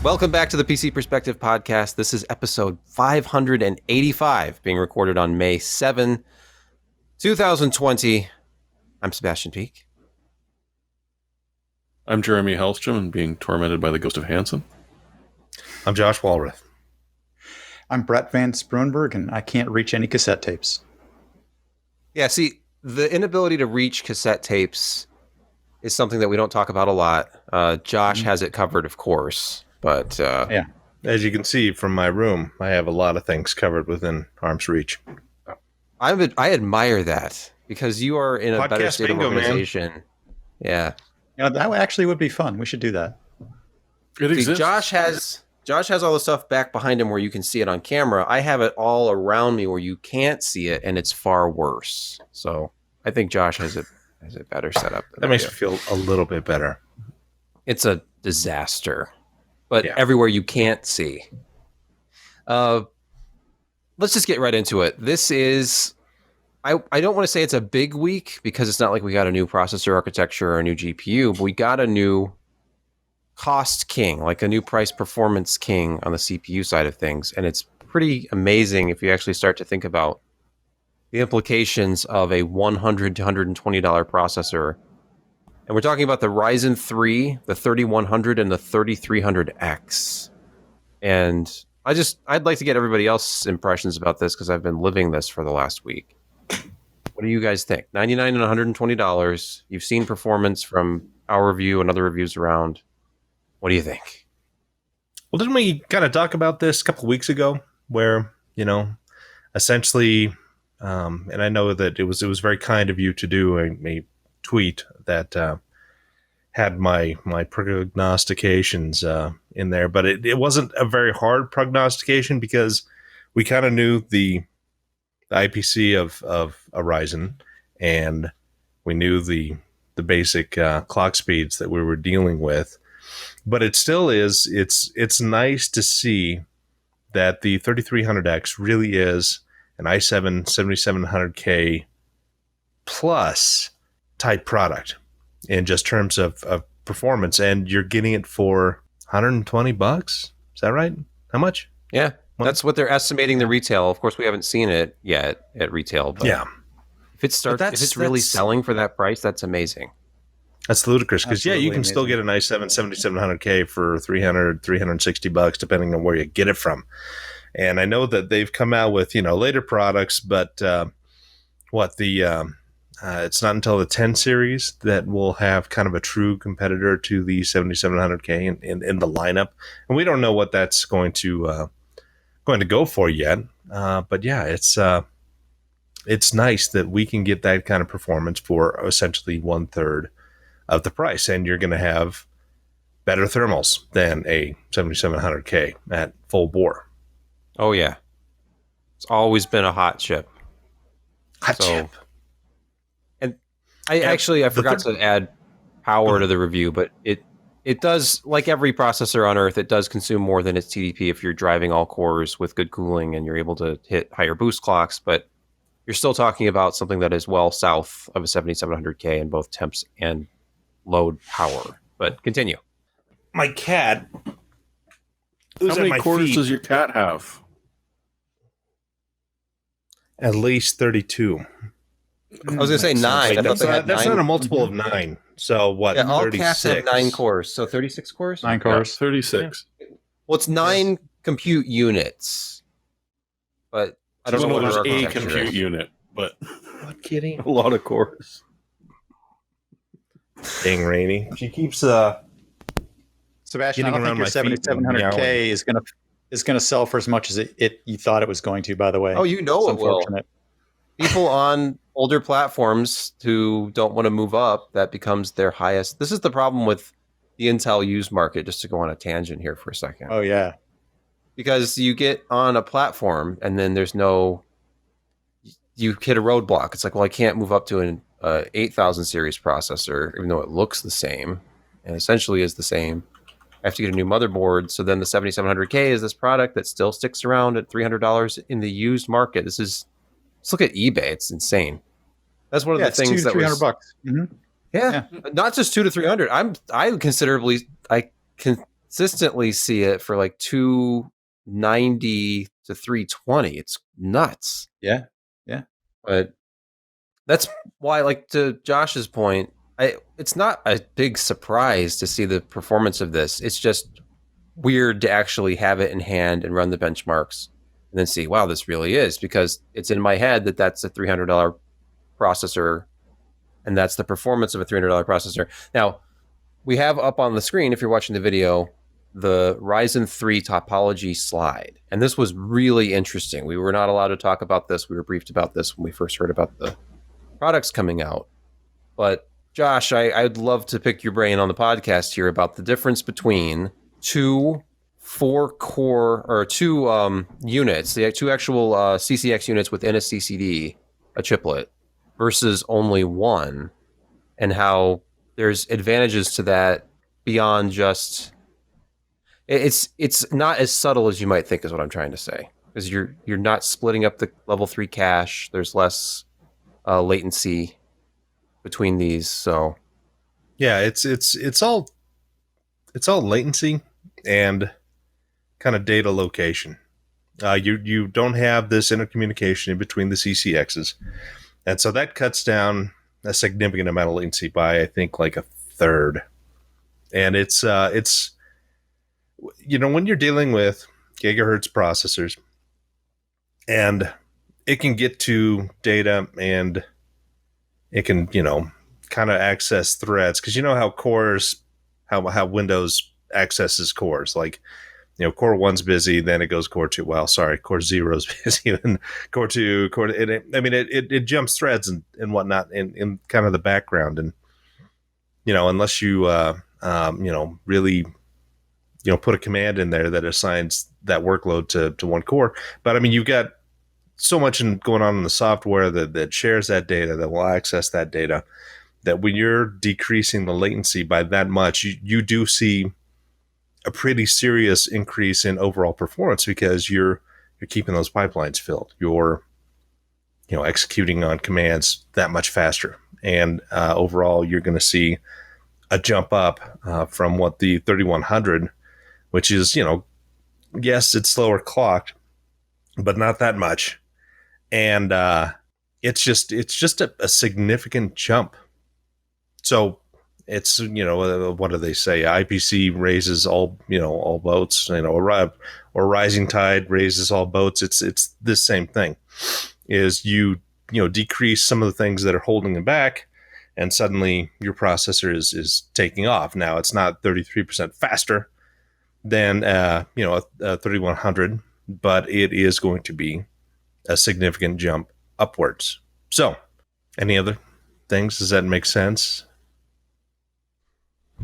Welcome back to the PC Perspective Podcast. This is episode 585, being recorded on May 7, 2020. I'm Sebastian Peak. I'm Jeremy Hellstrom and being tormented by the ghost of Hansen. I'm Josh Walrath. I'm Brett Van Sproenberg, and I can't reach any cassette tapes. Yeah, see, the inability to reach cassette tapes is something that we don't talk about a lot. Josh has it covered, of course. But yeah, as you can see from my room, I have a lot of things covered within arm's reach. I admire that because you are in a better state of organization. Man. Yeah, that actually would be fun. We should do that. It exists. Josh has all the stuff back behind him where you can see it on camera. I have it all around me where you can't see it, and it's far worse. So I think Josh has it better set up. That makes me feel a little bit better. It's a disaster. But everywhere you can't see. Let's just get right into it. This is, I don't want to say it's a big week because it's not like we got a new processor architecture or a new GPU, but we got a new cost king, like a new price performance king on the CPU side of things. And it's pretty amazing if you actually start to think about the implications of a $100 to $120 processor. And we're talking about the Ryzen 3, the 3100, and the 3300X. And I'd like to get everybody else's impressions about this because I've been living this for the last week. What do you guys think? $99 and $120. You've seen performance from our review and other reviews around. What do you think? Well, didn't we kind of talk about this a couple of weeks ago where, essentially, and I know that it was very kind of you to do a tweet that had my prognostications in there, but it wasn't a very hard prognostication because we kind of knew the IPC of a Ryzen, and we knew the basic clock speeds that we were dealing with. But it still is it's nice to see that the 3300X really is an i7 7700K plus type product in just terms of performance, and you're getting it for $120. Is that right? How much? Yeah, that's what they're estimating the retail. Of course, we haven't seen it yet at retail, but if it's really selling for that price, that's amazing. That's ludicrous because you can still get an i7 7700K for $360 depending on where you get it from. And I know that they've come out with later products, but it's not until the 10 series that we'll have kind of a true competitor to the 7700K in the lineup, and we don't know what that's going to go for yet. But yeah, it's nice that we can get that kind of performance for essentially 1/3 of the price, and you're going to have better thermals than a 7700K at full bore. Oh yeah, it's always been a hot chip. Chip. I forgot to add power to the review, but it does, like every processor on Earth, it does consume more than its TDP if you're driving all cores with good cooling and you're able to hit higher boost clocks, but you're still talking about something that is well south of a 7700K in both temps and load power. But continue. My cat. How many cores does your cat have? At least 32. I was going to say 9. That's not a multiple of 9. So what? Yeah, all 36. Cats have 9 cores. So 36 cores? 9 cores. Yeah, 36. Yeah. Well, it's 9 compute units. But I don't know what there's a compute unit, but not kidding. A lot of cores. Dang, Rainey. She keeps Sebastian, I don't think your 7700K is gonna sell for as much as you thought it was going to, by the way. Oh, it will. People on older platforms who don't want to move up, that becomes their highest. This is the problem with the Intel used market, just to go on a tangent here for a second. Oh, yeah. Because you get on a platform and then you hit a roadblock. It's like, well, I can't move up to an 8000 series processor, even though it looks the same and essentially is the same. I have to get a new motherboard. So then the 7700K is this product that still sticks around at $300 in the used market. Let's look at eBay. It's insane. That's one of the things that was $300. Mm-hmm. Yeah, not just $200 to $300. I consider consistently see it for like 290 to 320. It's nuts. Yeah. But that's why, like, to Josh's point, it's not a big surprise to see the performance of this. It's just weird to actually have it in hand and run the benchmarks and then see, wow, this really is, because it's in my head that that's a $300 processor and that's the performance of a $300 processor. Now, we have up on the screen, if you're watching the video, the Ryzen 3 topology slide. And this was really interesting. We were not allowed to talk about this. We were briefed about this when we first heard about the products coming out. But Josh, I'd love to pick your brain on the podcast here about the difference between two 4-core or two units, the two actual CCX units within a CCD, a chiplet, versus only one, and how there's advantages to that beyond just... It's not as subtle as you might think, is what I'm trying to say. Because you're not splitting up the level 3 cache. There's less latency between these. So yeah, it's all latency and kind of data location. You don't have this intercommunication in between the CCXs, and so that cuts down a significant amount of latency by, I think, like a third. And it's when you're dealing with gigahertz processors, and it can get to data and it can, kind of access threads, because how cores, how Windows accesses cores, like, core 1's busy, then it goes core 2. Well, sorry, core 0's busy, then core 2, it jumps threads and whatnot in kind of the background. And, unless you, really, put a command in there that assigns that workload to one core. But you've got so much going on in the software that shares that data, that will access that data, that when you're decreasing the latency by that much, you do see a pretty serious increase in overall performance, because you're keeping those pipelines filled. You're executing on commands that much faster, and overall you're going to see a jump up from what the 3100, which is, yes, it's slower clocked, but not that much, and it's just a significant jump. So it's, what do they say? IPC raises all boats, or rising tide raises all boats. It's this same thing, is you decrease some of the things that are holding them back, and suddenly your processor is taking off. Now, it's not 33% faster than a 3100, but it is going to be a significant jump upwards. So, any other things? Does that make sense?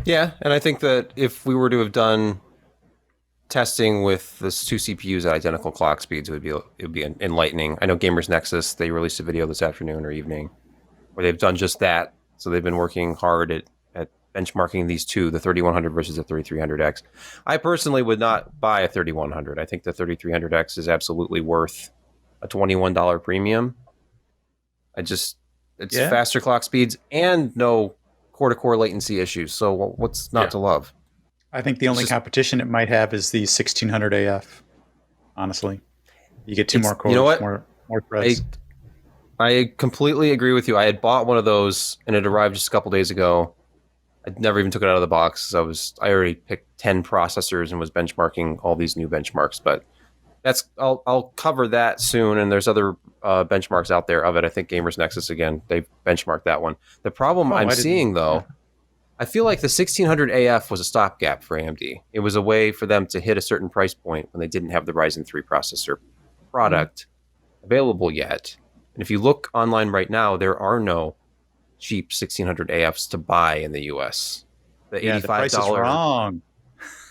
yeah, and I think that if we were to have done testing with this two CPUs at identical clock speeds, it would be enlightening. I know Gamers Nexus, they released a video this afternoon or evening where they've done just that. So they've been working hard at benchmarking these two, the 3100 versus the 3300X. I personally would not buy a 3100. I think the 3300X is absolutely worth a $21 premium. It's faster clock speeds and no core-to-core latency issues. So what's not to love? I think the only competition it might have is the 1600 AF. Honestly, you get two more cores, more threads. I completely agree with you. I had bought one of those and it arrived just a couple days ago. I never even took it out of the box. I already picked 10 processors and was benchmarking all these new benchmarks. But I'll cover that soon. And there's other benchmarks out there of it. I think Gamers Nexus, again, they benchmarked that one. The problem I'm seeing, though, I feel like the 1600 AF was a stopgap for AMD. It was a way for them to hit a certain price point when they didn't have the Ryzen 3 processor product available yet. And if you look online right now, there are no cheap 1600 AFs to buy in the US. The $85. The price is wrong.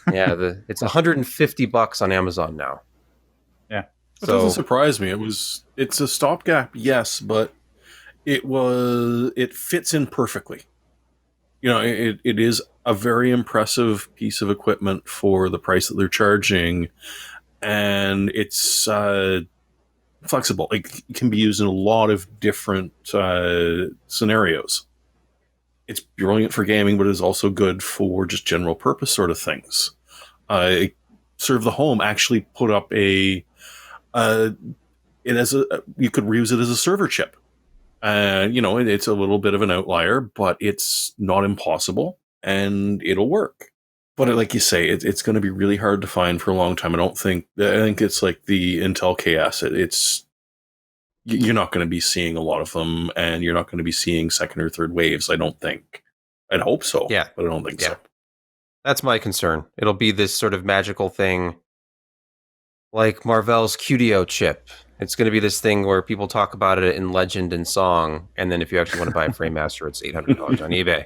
It's $150 on Amazon now. Yeah. It doesn't surprise me. It's a stopgap, yes, but it fits in perfectly. It is a very impressive piece of equipment for the price that they're charging, and it's flexible. It can be used in a lot of different scenarios. It's brilliant for gaming, but it's also good for just general purpose sort of things. Serve the Home actually put up you could reuse it as a server chip. It's a little bit of an outlier, but it's not impossible, and it'll work. But like you say, it's going to be really hard to find for a long time. I think it's like the Intel KS. You're not going to be seeing a lot of them, and you're not going to be seeing second or third waves. I don't think. I'd hope so. Yeah, but I don't think so. That's my concern. It'll be this sort of magical thing, like Marvell's QDO chip. It's going to be this thing where people talk about it in legend and song, and then if you actually want to buy a Frame Master, it's $800 on eBay.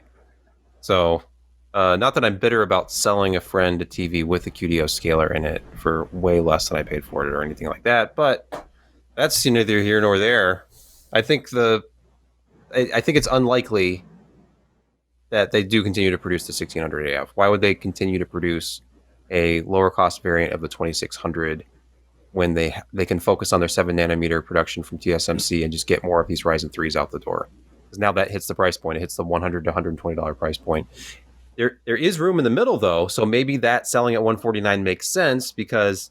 So, not that I'm bitter about selling a friend a TV with a QDO scaler in it for way less than I paid for it or anything like that, but that's neither here nor there. I think it's unlikely that they do continue to produce the 1600 AF. Why would they continue to produce a lower cost variant of the 2600 when they can focus on their 7 nanometer production from TSMC and just get more of these Ryzen 3s out the door? Because now that hits the price point. It hits the $100 to $120 price point. There is room in the middle, though, so maybe that selling at $149 makes sense, because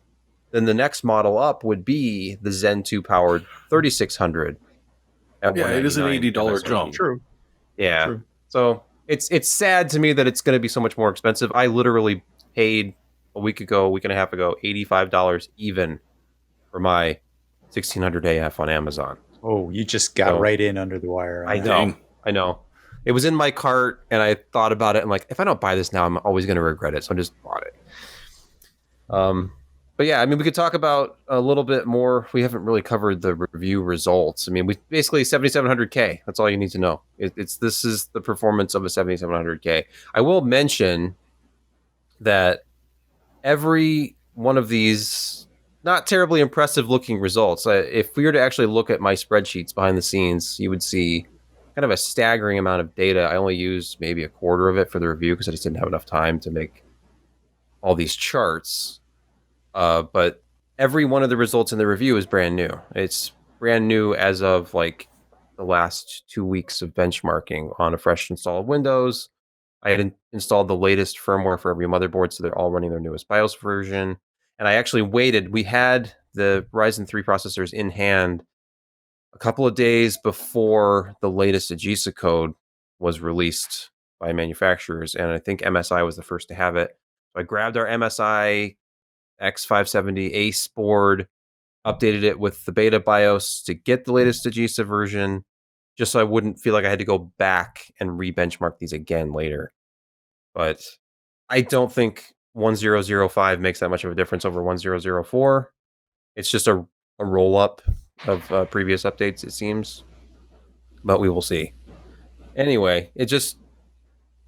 then the next model up would be the Zen 2 powered 3600. Yeah, it is an $80 jump. True. Yeah. True. So it's sad to me that it's going to be so much more expensive. I literally paid a week and a half ago, $85 even for my 1600 AF on Amazon. Oh, you just got right in under the wire. I know. It was in my cart, and I thought about it. I'm like, if I don't buy this now, I'm always going to regret it. So I just bought it. But yeah, I mean, we could talk about a little bit more. We haven't really covered the review results. I mean, we basically 7700K. That's all you need to know. This is the performance of a 7700K. I will mention that every one of these not terribly impressive looking results, if we were to actually look at my spreadsheets behind the scenes, you would see kind of a staggering amount of data. I only used maybe a quarter of it for the review because I just didn't have enough time to make all these charts. But every one of the results in the review is brand new. It's brand new as of like the last 2 weeks of benchmarking on a fresh install of Windows. I had installed the latest firmware for every motherboard, so they're all running their newest BIOS version. And I actually waited. We had the Ryzen 3 processors in hand a couple of days before the latest AGESA code was released by manufacturers, and I think MSI was the first to have it. So I grabbed our MSI X570 Ace board, updated it with the beta BIOS to get the latest AGESA version, just so I wouldn't feel like I had to go back and re-benchmark these again later. But I don't think 1005 makes that much of a difference over 1004. It's just a roll-up of previous updates, it seems. But we will see. Anyway, it just...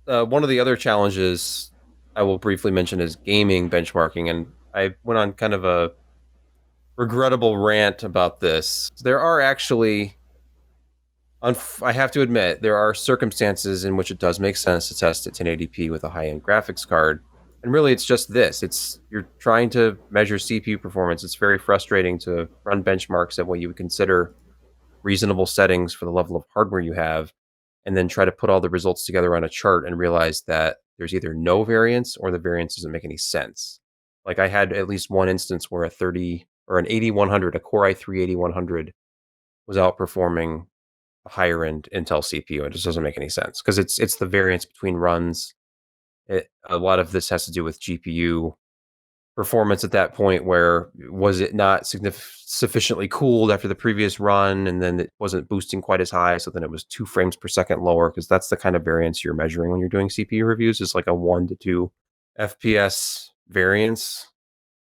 one of the other challenges I will briefly mention is gaming benchmarking, and I went on kind of a regrettable rant about this. There are actually... I have to admit, there are circumstances in which it does make sense to test at 1080p with a high-end graphics card. And really, it's just this. You're trying to measure CPU performance. It's very frustrating to run benchmarks at what you would consider reasonable settings for the level of hardware you have, and then try to put all the results together on a chart and realize that there's either no variance or the variance doesn't make any sense. Like, I had at least one instance where an 8100, a Core i3 8100, was outperforming a higher end Intel CPU. It just doesn't make any sense because it's the variance between runs. A lot of this has to do with GPU performance at that point, where was it not sufficiently cooled after the previous run, and then it wasn't boosting quite as high, so then it was 2 frames per second lower, because that's the kind of variance you're measuring when you're doing CPU reviews, is like a 1 to 2 FPS variance.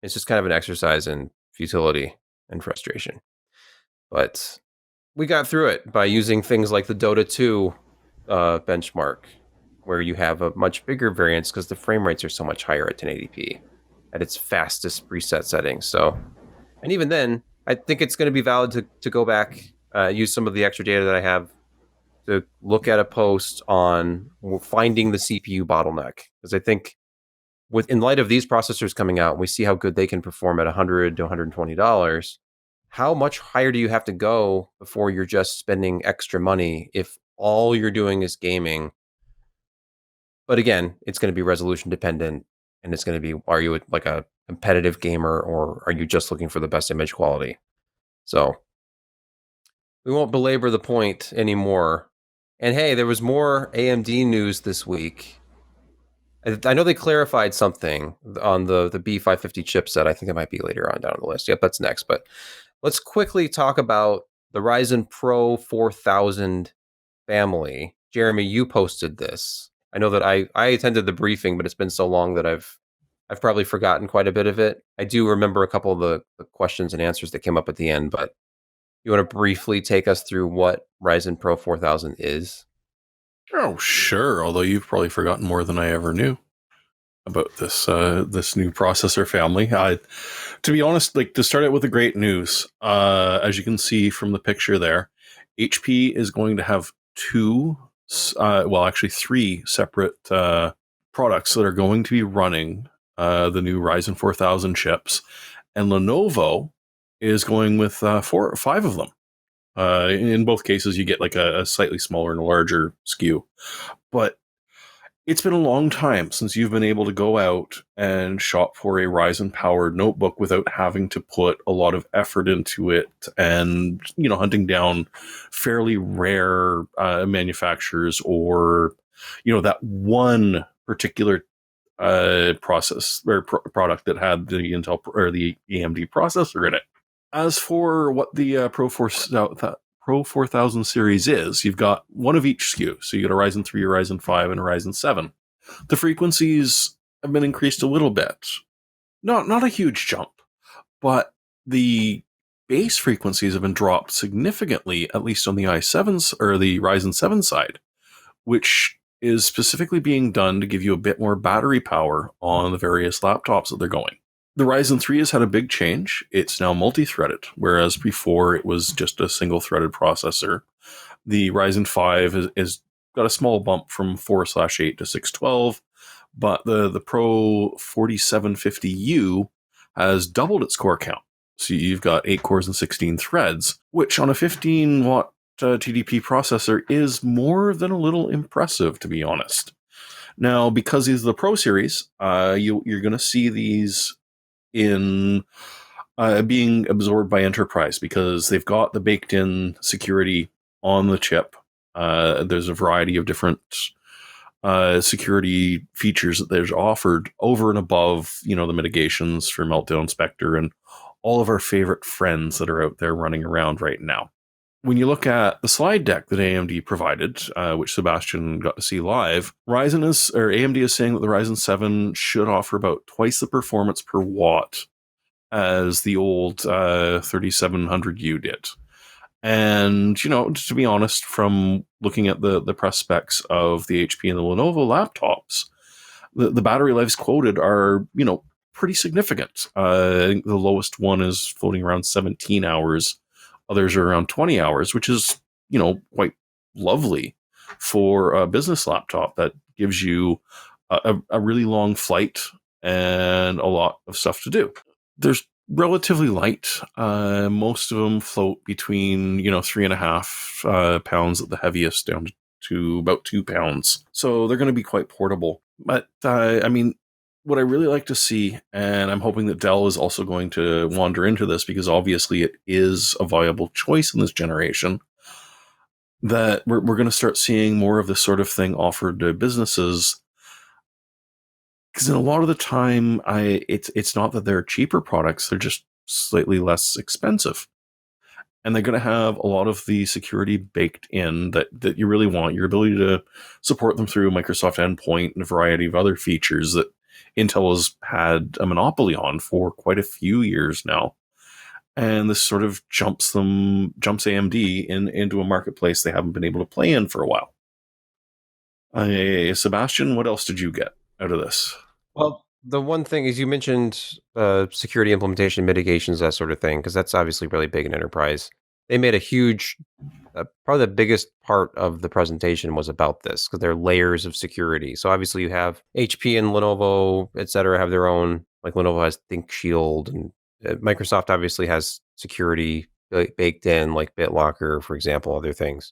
It's just kind of an exercise in futility and frustration. But we got through it by using things like the Dota 2 benchmark, where you have a much bigger variance because the frame rates are so much higher at 1080p at its fastest preset settings. So, and even then, I think it's going to be valid to go back, use some of the extra data that I have to look at a post on finding the CPU bottleneck. Because I think in light of these processors coming out, we see how good they can perform at $100 to $120. How much higher do you have to go before you're just spending extra money if all you're doing is gaming? But again, it's going to be resolution dependent, and it's going to be, are you like a competitive gamer or are you just looking for the best image quality? So we won't belabor the point anymore. And hey, there was more AMD news this week. I know they clarified something on the B550 chipset. I think it might be later on down the list. Yep, that's next. But let's quickly talk about the Ryzen PRO 4000 family. Jeremy, you posted this. I know that I attended the briefing, but it's been so long that I've probably forgotten quite a bit of it. I do remember a couple of the questions and answers that came up at the end, but you want to briefly take us through what Ryzen PRO 4000 is? Oh, sure. Although you've probably forgotten more than I ever knew about this this new processor family. To be honest, like to start out with the great news, as you can see from the picture there, HP is going to have three separate products that are going to be running the new Ryzen 4000 chips, and Lenovo is going with 4 or 5 of them. In both cases, you get like a slightly smaller and larger SKU. But it's been a long time since you've been able to go out and shop for a Ryzen-powered notebook without having to put a lot of effort into it and, hunting down fairly rare manufacturers or, that one particular process or product that had the Intel or the AMD processor in it. As for what the Pro 4000 series is, you've got one of each SKU. So you got a Ryzen 3, a Ryzen 5, and a Ryzen 7. The frequencies have been increased a little bit. Not a huge jump, but the base frequencies have been dropped significantly, at least on the i7s or the Ryzen 7 side, which is specifically being done to give you a bit more battery power on the various laptops that they're going. The Ryzen 3 has had a big change. It's now multi-threaded, whereas before it was just a single-threaded processor. The Ryzen 5 is got a small bump from 4/8 to 612, but the Pro 4750U has doubled its core count. So you've got 8 cores and 16 threads, which on a 15-watt TDP processor is more than a little impressive, to be honest. Now, because these are the Pro series, you're going to see these in being absorbed by enterprise because they've got the baked-in security on the chip. There's a variety of different security features that there's offered over and above, the mitigations for Meltdown, Spectre, and all of our favorite friends that are out there running around right now. When you look at the slide deck that AMD provided, which Sebastian got to see live, AMD is saying that the Ryzen 7 should offer about twice the performance per watt as the old 3700U did. And, to be honest, from looking at the press specs of the HP and the Lenovo laptops, the battery lives quoted are, pretty significant. I think the lowest one is floating around 17 hours. Others are around 20 hours, which is, quite lovely for a business laptop that gives you a really long flight and a lot of stuff to do. There's relatively light. Most of them float between, 3.5 pounds at the heaviest down to about 2 pounds. So they're going to be quite portable. But, what I really like to see, and I'm hoping that Dell is also going to wander into this because obviously it is a viable choice in this generation, that we're going to start seeing more of this sort of thing offered to businesses. Because in a lot of the time, it's not that they're cheaper products, they're just slightly less expensive. And they're going to have a lot of the security baked in that you really want, your ability to support them through Microsoft Endpoint and a variety of other features that Intel has had a monopoly on for quite a few years now. And this sort of jumps AMD into a marketplace they haven't been able to play in for a while. Sebastian, what else did you get out of this? Well, the one thing is you mentioned security implementation, mitigations, that sort of thing, because that's obviously really big in enterprise. They made a huge, probably the biggest part of the presentation was about this, because there are layers of security. So obviously you have HP and Lenovo, et cetera, have their own, like Lenovo has ThinkShield, and Microsoft obviously has security baked in, like BitLocker, for example, other things.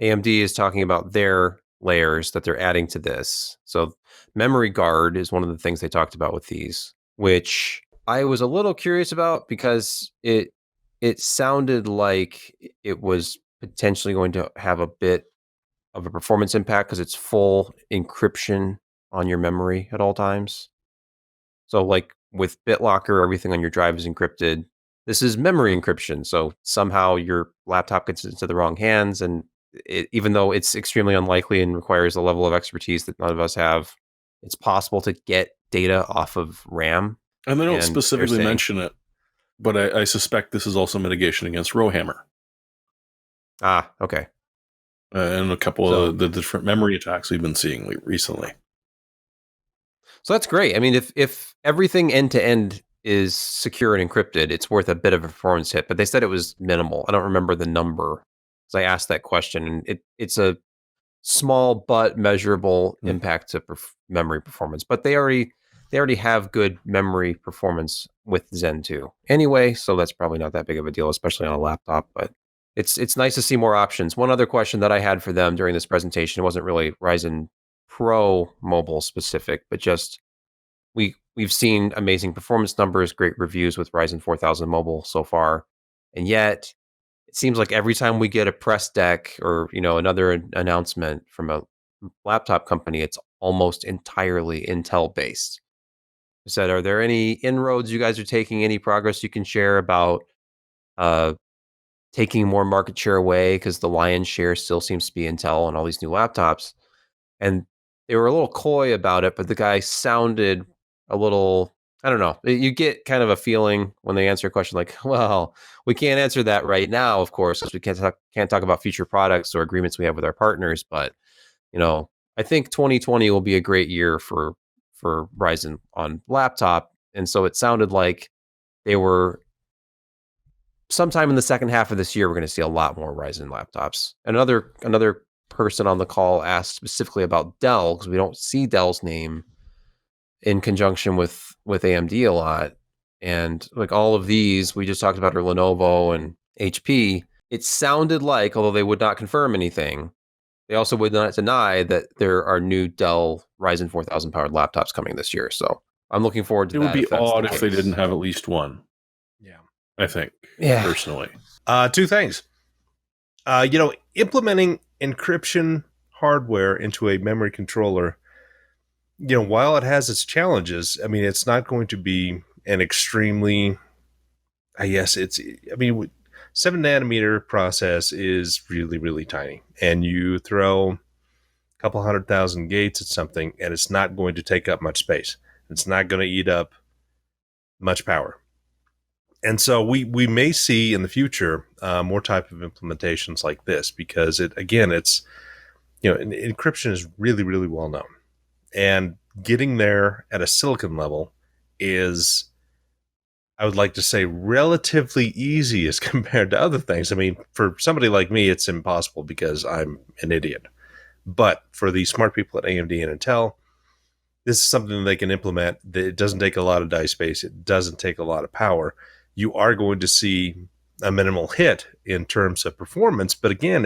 AMD is talking about their layers that they're adding to this. So memory guard is one of the things they talked about with these, which I was a little curious about because it sounded like it was potentially going to have a bit of a performance impact because it's full encryption on your memory at all times. So like with BitLocker, everything on your drive is encrypted. This is memory encryption. So somehow your laptop gets into the wrong hands. And even though it's extremely unlikely and requires a level of expertise that none of us have, it's possible to get data off of RAM. And they don't specifically mention it, but I suspect this is also mitigation against Rowhammer. Ah, okay. And a couple of the different memory attacks we've been seeing recently. So that's great. I mean, if everything end to end is secure and encrypted, it's worth a bit of a performance hit. But they said it was minimal. I don't remember the number because I asked that question, and it's a small but measurable impact to memory performance. But they already have good memory performance with Zen 2 anyway, so that's probably not that big of a deal, especially on a laptop. But it's nice to see more options. One other question that I had for them during this presentation, it wasn't really Ryzen Pro mobile specific, but just we've seen amazing performance numbers, great reviews with Ryzen 4000 mobile so far, and yet it seems like every time we get a press deck or another announcement from a laptop company, it's almost entirely Intel based. I said, are there any inroads you guys are taking? Any progress you can share about taking more market share away because the lion's share still seems to be Intel on all these new laptops? And they were a little coy about it, but the guy sounded a little, I don't know. You get kind of a feeling when they answer a question like, well, we can't answer that right now, of course, because we can't talk about future products or agreements we have with our partners. But, I think 2020 will be a great year for Ryzen on laptop. And so it sounded like they were sometime in the second half of this year, we're going to see a lot more Ryzen laptops. And another person on the call asked specifically about Dell, because we don't see Dell's name in conjunction with AMD a lot. And like all of these, we just talked about Lenovo and HP. It sounded like, although they would not confirm anything, they also would not deny that there are new Dell Ryzen 4000 powered laptops coming this year. So I'm looking forward to that. It would be odd if they didn't have at least one. Yeah. I think, personally. Two things. Implementing encryption hardware into a memory controller, while it has its challenges, I mean, it's not going to be an extremely, 7 nanometer process is really, really tiny. And you throw a couple 100,000 gates at something, and it's not going to take up much space. It's not going to eat up much power. And so we may see in the future more type of implementations like this, because it's encryption is really, really well known. And getting there at a silicon level is, I would like to say, relatively easy as compared to other things. I mean, for somebody like me, it's impossible because I'm an idiot. But for the smart people at AMD and Intel, this is something they can implement. It doesn't take a lot of die space. It doesn't take a lot of power. You are going to see a minimal hit in terms of performance. But again,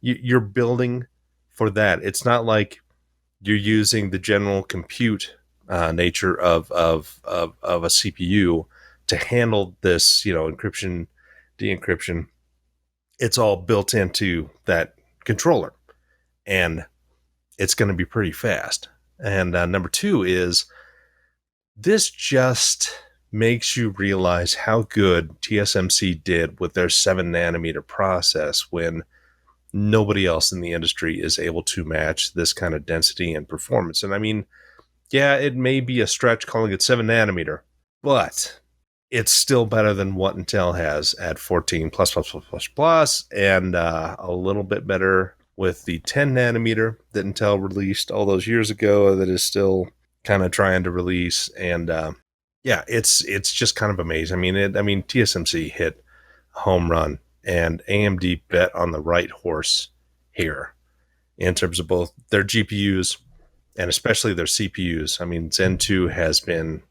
you're building for that. It's not like you're using the general compute nature of a CPU to handle this, encryption, de-encryption. It's all built into that controller, and it's going to be pretty fast. And number two is, this just makes you realize how good TSMC did with their 7 nanometer process when nobody else in the industry is able to match this kind of density and performance. And I mean, yeah, it may be a stretch calling it 7 nanometer, but it's still better than what Intel has at 14 plus, and a little bit better with the 10 nanometer that Intel released all those years ago that is still kind of trying to release. And it's just kind of amazing. I mean, TSMC hit a home run, and AMD bet on the right horse here in terms of both their GPUs and especially their CPUs. I mean, Zen 2 has been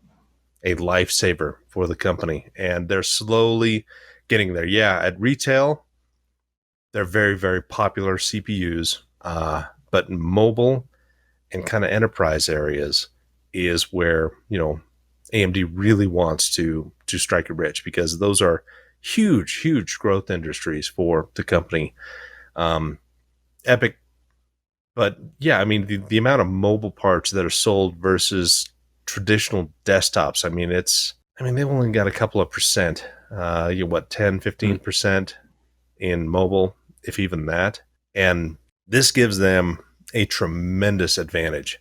a lifesaver for the company, and they're slowly getting there. Yeah, at retail, they're very, very popular CPUs. but mobile and kind of enterprise areas is where, AMD really wants to strike it rich, because those are huge growth industries for the company. Epic. But yeah, I mean, the amount of mobile parts that are sold versus traditional desktops, they've only got a couple of percent, 10, 15% in mobile, if even that. And this gives them a tremendous advantage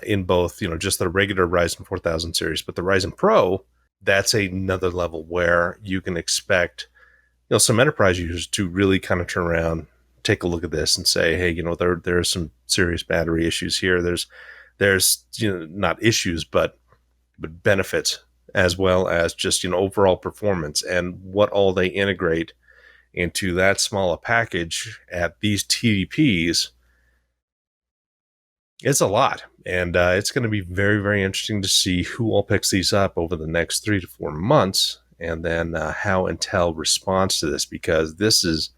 in both, just the regular Ryzen 4000 series, but the Ryzen Pro, that's another level where you can expect, some enterprise users to really kind of turn around, take a look at this and say, hey, there are some serious battery issues here. There's not issues, but benefits, as well as just, overall performance and what all they integrate into that small a package at these TDPs. It's a lot. And it's going to be very, very interesting to see who all picks these up over the next 3 to 4 months, and then how Intel responds to this, because this is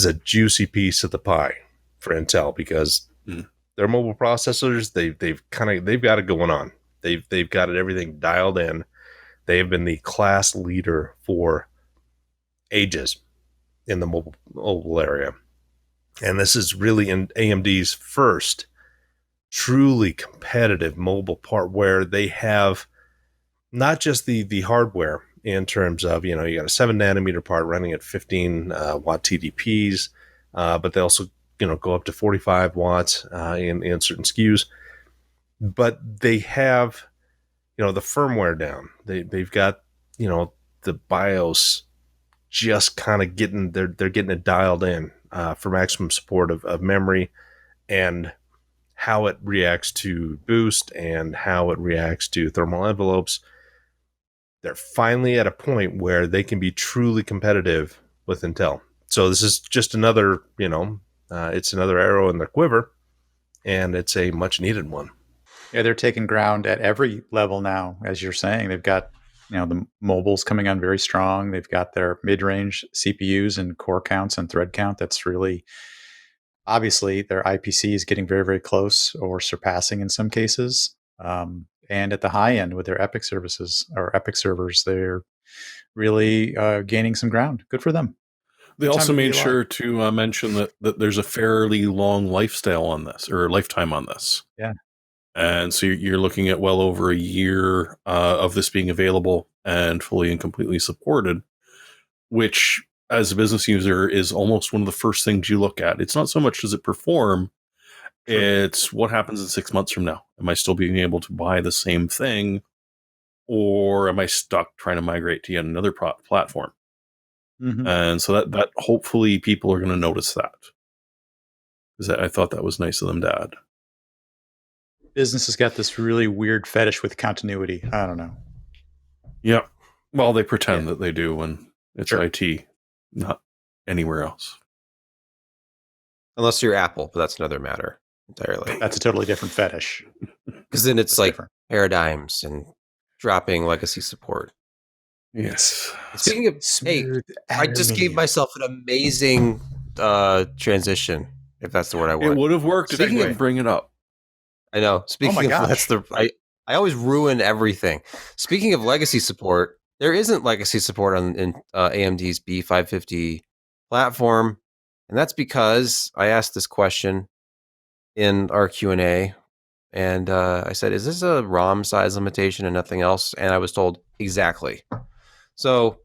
a juicy piece of the pie for Intel, because their mobile processors, they've got it going on. They've got everything dialed in. They have been the class leader for ages in the mobile area. And this is really in AMD's first truly competitive mobile part, where they have not just the hardware in terms of, you got a 7 nanometer part running at 15 watt TDPs, but they also, go up to 45 watts in certain SKUs. But they have, the firmware down. They've got, the BIOS just kind of they're getting it dialed in for maximum support of memory, and how it reacts to boost and how it reacts to thermal envelopes. They're finally at a point where they can be truly competitive with Intel. So this is just another, it's another arrow in their quiver, and it's a much needed one. Yeah, they're taking ground at every level now, as you're saying. They've got, the mobiles coming on very strong. They've got their mid-range CPUs and core counts and thread count. That's really, obviously, their IPC is getting very, very close or surpassing in some cases. And at the high end with their Epic services or Epic servers, they're really gaining some ground. Good for them. They also made sure to mention that there's a fairly long lifestyle on this, or lifetime on this. Yeah. And so you're looking at well over a year of this being available and fully and completely supported, which, as a business user, is almost one of the first things you look at. It's not so much does it perform, it's what happens in 6 months from now. Am I still being able to buy the same thing, or am I stuck trying to migrate to yet another platform? Mm-hmm. And so that hopefully people are going to notice that, because I thought that was nice of them to add. Business has got this really weird fetish with continuity. I don't know. Yeah. Well, they pretend that they do when it's IT, not anywhere else. Unless you're Apple, but that's another matter entirely. That's a totally different fetish. Because then it's like different paradigms and dropping legacy support. Yes. Speaking of, I just gave myself an amazing transition, if that's the word I want. It would have worked if I didn't bring it up. I know. Speaking of, I always ruin everything. Speaking of legacy support, there isn't legacy support on AMD's B550 platform, and that's because I asked this question in our Q&A, and I said, "Is this a ROM size limitation and nothing else?" And I was told exactly. So,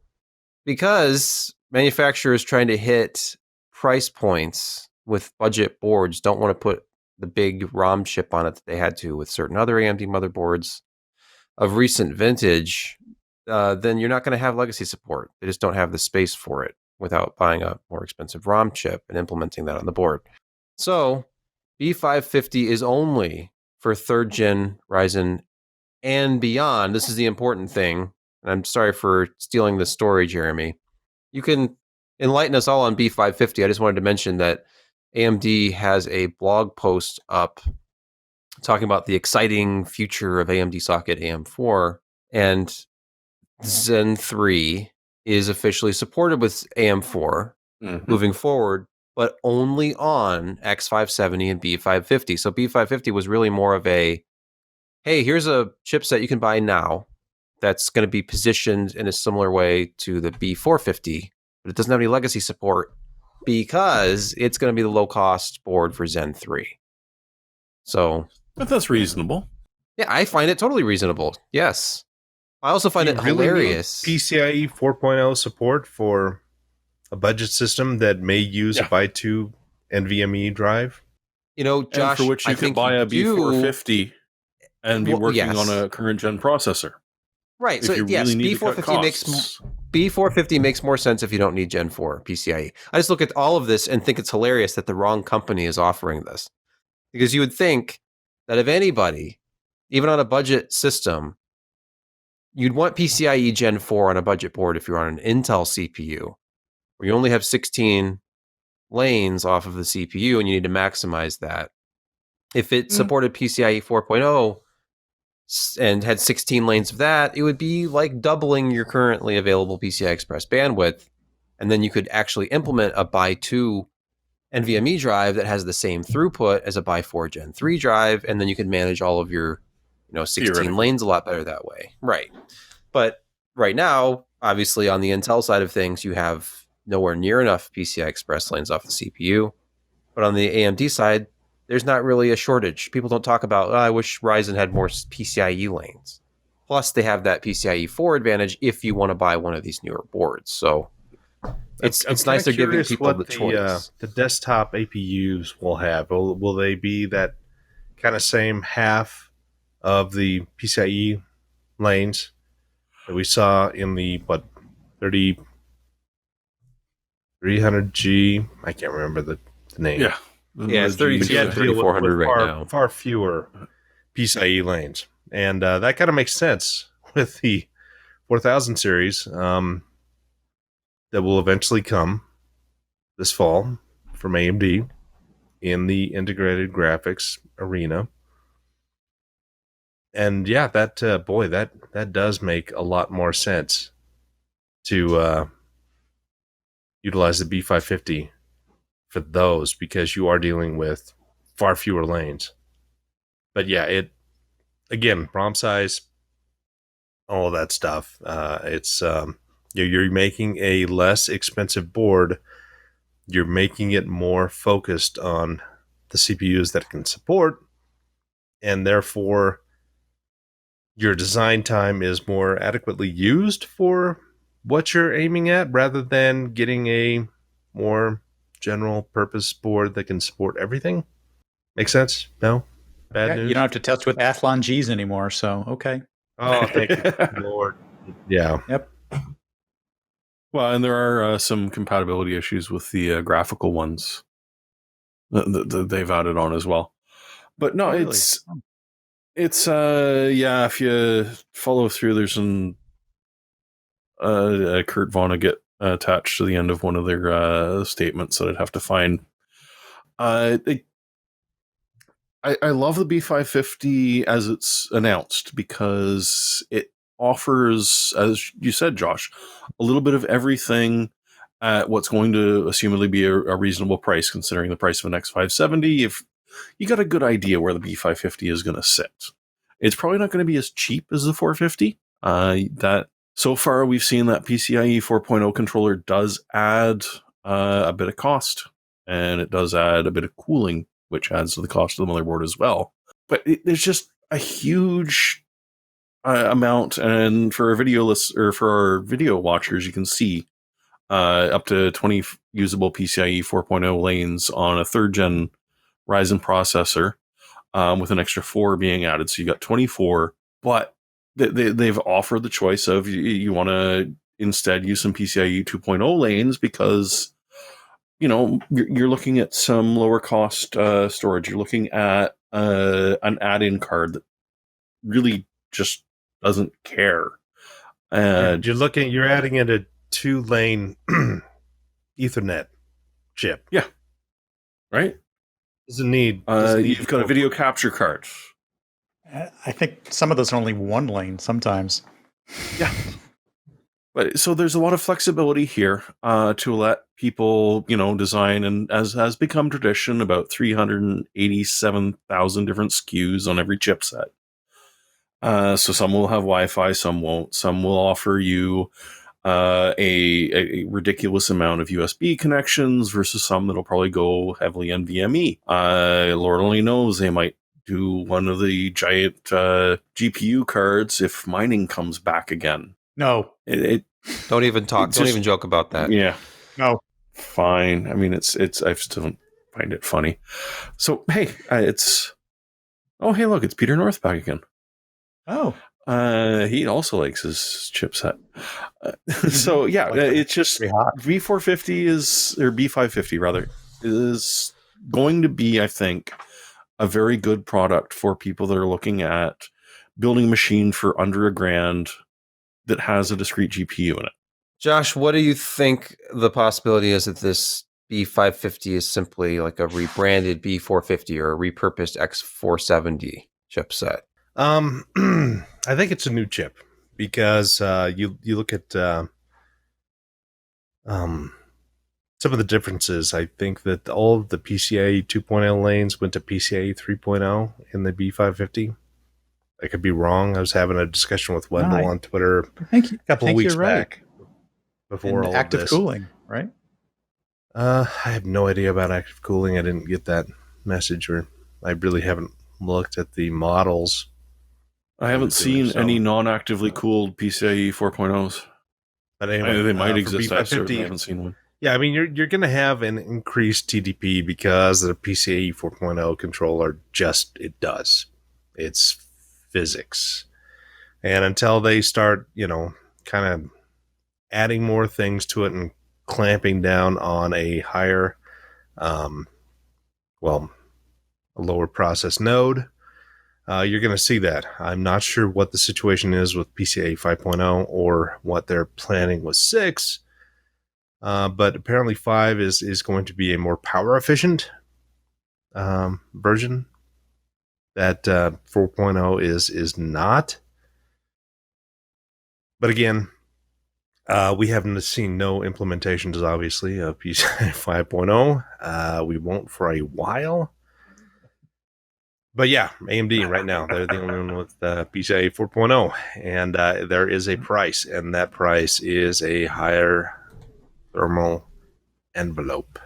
because manufacturers trying to hit price points with budget boards don't want to put the big ROM chip on it that they had to with certain other AMD motherboards of recent vintage, then you're not going to have legacy support. They just don't have the space for it without buying a more expensive ROM chip and implementing that on the board. So B550 is only for 3rd gen Ryzen and beyond. This is the important thing. And I'm sorry for stealing the story, Jeremy. You can enlighten us all on B550. I just wanted to mention that AMD has a blog post up talking about the exciting future of AMD socket AM4, and Zen 3 is officially supported with AM4 moving forward, but only on X570 and B550. So B550 was really more of a, hey, here's a chipset you can buy now that's going to be positioned in a similar way to the B450, but it doesn't have any legacy support because it's going to be the low-cost board for Zen 3. So, but that's reasonable. Yeah, I find it totally reasonable. Yes. I also find it hilarious. PCIe 4.0 support for a budget system that may use a by 2 NVMe drive. You know, Josh, and for which you can buy a B450 and be working on a current gen processor. Right. So yes, B450 makes more sense if you don't need Gen 4 PCIe. I just look at all of this and think it's hilarious that the wrong company is offering this. Because you would think that if anybody, even on a budget system, you'd want PCIe Gen 4 on a budget board if you're on an Intel CPU, where you only have 16 lanes off of the CPU and you need to maximize that. If it supported PCIe 4.0 and had 16 lanes of that, it would be like doubling your currently available PCI Express bandwidth. And then you could actually implement a by 2 NVMe drive that has the same throughput as a by 4 Gen 3 drive. And then you could manage all of your 16 lanes a lot better that way. Right. But right now, obviously on the Intel side of things, you have nowhere near enough PCI Express lanes off the CPU. But on the AMD side, there's not really a shortage. People don't talk about, I wish Ryzen had more PCIe lanes. Plus, they have that PCIe 4 advantage if you want to buy one of these newer boards. So it's nice they're giving people the choice. The desktop APUs will have. Will they be that kind of same half of the PCIe lanes that we saw in the 300G? I can't remember the name. Yeah. Yeah, it's 32 and 3400 right now. Far fewer PCIe lanes. And that kind of makes sense with the 4000 series that will eventually come this fall from AMD in the integrated graphics arena. And yeah, that does make a lot more sense to utilize the B550 for those, because you are dealing with far fewer lanes. But yeah, again, ROM size, all of that stuff. It's you're making a less expensive board. You're making it more focused on the CPUs that it can support, and therefore your design time is more adequately used for what you're aiming at, rather than getting a more general purpose board that can support everything. Make sense? No? Bad news? You don't have to test with Athlon Gs anymore, so okay. Oh, thank you, Lord. Yeah. Yep. Well, and there are some compatibility issues with the graphical ones that they've added on as well. But no, really? It's if you follow through, there's some Kurt Vonnegut attached to the end of one of their statements that I'd have to find. I love the B550 as it's announced, because it offers, as you said, Josh, a little bit of everything at what's going to assumedly be a reasonable price, considering the price of an X570. If you got a good idea where the B550 is going to sit, it's probably not going to be as cheap as the 450. That so far we've seen that PCIe 4.0 controller does add a bit of cost, and it does add a bit of cooling, which adds to the cost of the motherboard as well. But there's just a huge amount, and for our video watchers, you can see up to 20 usable PCIe 4.0 lanes on a 3rd gen Ryzen processor, with an extra 4 being added. So you got 24, but they've offered the choice of you want to instead use some PCIe 2.0 lanes, because you're looking at some lower cost storage. You're looking at an add-in card that really just doesn't care. You're adding in a 2-lane Ethernet chip. Yeah. Right? Doesn't need you've got a video capture card. I think some of those are only 1 lane sometimes. Yeah. But so there's a lot of flexibility here to let people, design, and as has become tradition, about 387,000 different SKUs on every chipset. So some will have Wi-Fi, some won't. Some will offer you a ridiculous amount of USB connections versus some that'll probably go heavily NVMe. Lord only knows they might do one of the giant GPU cards if mining comes back again. No. Don't even talk. Don't even joke about that. Yeah. No. Fine. I mean, it's. I still don't find it funny. So hey, it's. Oh hey, look, it's Peter North back again. Oh. He also likes his chipset. So yeah, it's just V450 or B550 rather, is going to be, I think, a very good product for people that are looking at building a machine for under $1,000 that has a discrete GPU in it. Josh, what do you think the possibility is that this B550 is simply like a rebranded B450 or a repurposed X470 chipset? I think it's a new chip because you look at some of the differences. I think that all of the PCIe 2.0 lanes went to PCIe 3.0 in the B550. I could be wrong. I was having a discussion with Wendell on Twitter a couple of weeks back. Before all active of this. Cooling, right? I have no idea about active cooling. I didn't get that message, or I really haven't looked at the models. I haven't seen any non-actively cooled PCIe 4.0s. But anyway, they might exist. I certainly haven't seen one. Yeah, I mean, you're going to have an increased TDP because the PCIe 4.0 controller it does. It's physics. And until they start, kind of adding more things to it and clamping down on a higher, a lower process node, you're going to see that. I'm not sure what the situation is with PCIe 5.0 or what they're planning with 6, but apparently 5 is going to be a more power efficient version that 4.0 is not. But again, we haven't seen no implementations, obviously, of PCIe 5.0. We won't for a while. But yeah, AMD right now, they're the only one with PCIe 4.0. And there is a price, and that price is a higher thermal envelope.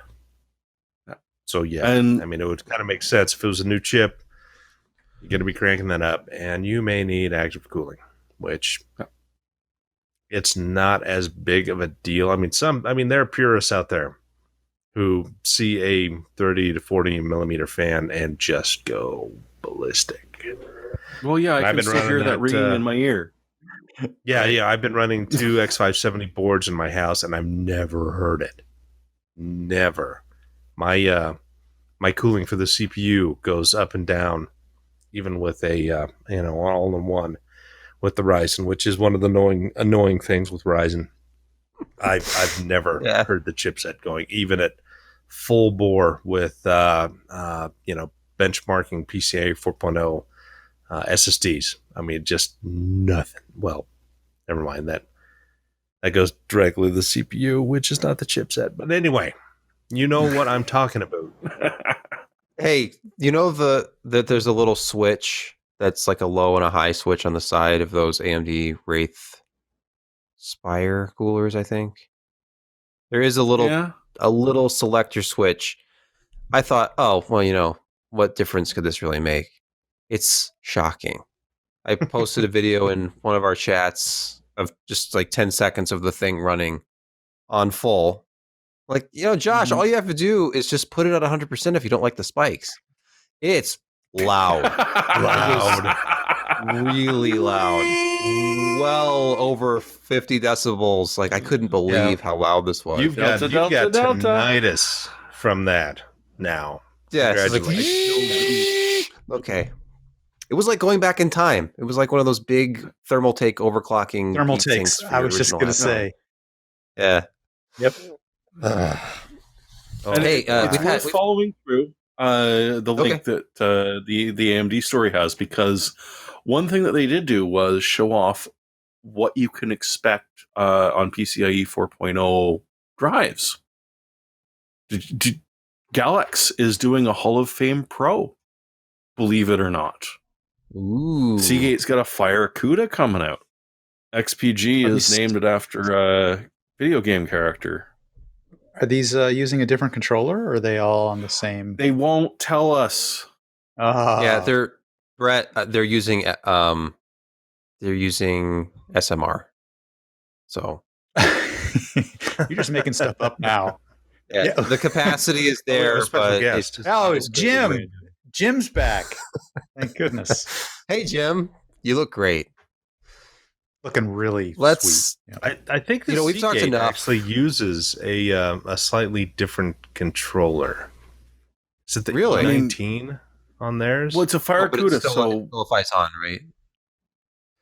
So yeah, and, I mean, it would kind of make sense if it was a new chip. You're going to be cranking that up, and you may need active cooling, which... it's not as big of a deal. I mean, there are purists out there who see a 30 to 40 millimeter fan and just go ballistic. Well, yeah, I can still hear that ringing in my ear. Yeah. I've been running 2 X570 boards in my house, and I've never heard it. Never. My cooling for the CPU goes up and down, even with a all-in-one. With the Ryzen, which is one of the annoying things with Ryzen. I've never heard the chipset going, even at full bore with benchmarking PCIe 4.0 SSDs. I mean, just nothing. Well, never mind that. That goes directly to the CPU, which is not the chipset. But anyway, you know what I'm talking about. Hey, you know that there's a little switch that's like a low and a high switch on the side of those AMD Wraith Spire coolers, I think. There is a little selector switch. I thought, oh, well, what difference could this really make? It's shocking. I posted a video in one of our chats of just like 10 seconds of the thing running on full. Like, Josh, all you have to do is just put it at 100% if you don't like the spikes. It's loud. Really loud. Well over 50 decibels. Like, I couldn't believe how loud this was. You've got tinnitus from that now. Yeah. Okay. It was like going back in time. It was like one of those big Thermaltake overclocking. Thermaltakes. I was just going to say. Yeah. Yep. It's worth following through the link that the AMD story has, because one thing that they did do was show off what you can expect on PCIe 4.0 drives. Galax is doing a Hall of Fame Pro, believe it or not. Ooh. Seagate's got a Fire CUDA coming out. XPG is named it after a video game character. Are these using a different controller, or are they all on the same? They won't tell us. Yeah, they're using SMR. So you're just making stuff up now. Yeah, the capacity is there, but it's just, Jim's back. Thank goodness. Hey, Jim, you look great. Looking really sweet. Yeah. I think the we've talked enough. Actually uses a slightly different controller. Is it the really 19 on theirs? Well, it's a Fire CUDA, so still flies on, right?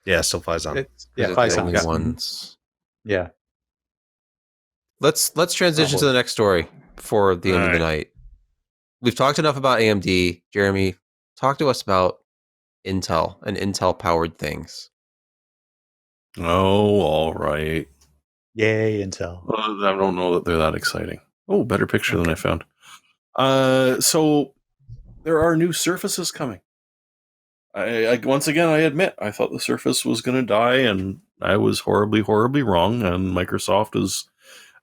Yeah, still flies on. Flies on. Ones. Yeah. Let's transition to the next story before the end of the night. We've talked enough about AMD. Jeremy, talk to us about Intel and Intel-powered things. Oh, all right. Yay, Intel. I don't know that they're that exciting. Oh, better picture than I found. So there are new Surfaces coming. I once again, I admit, I thought the Surface was going to die, and I was horribly, horribly wrong, and Microsoft has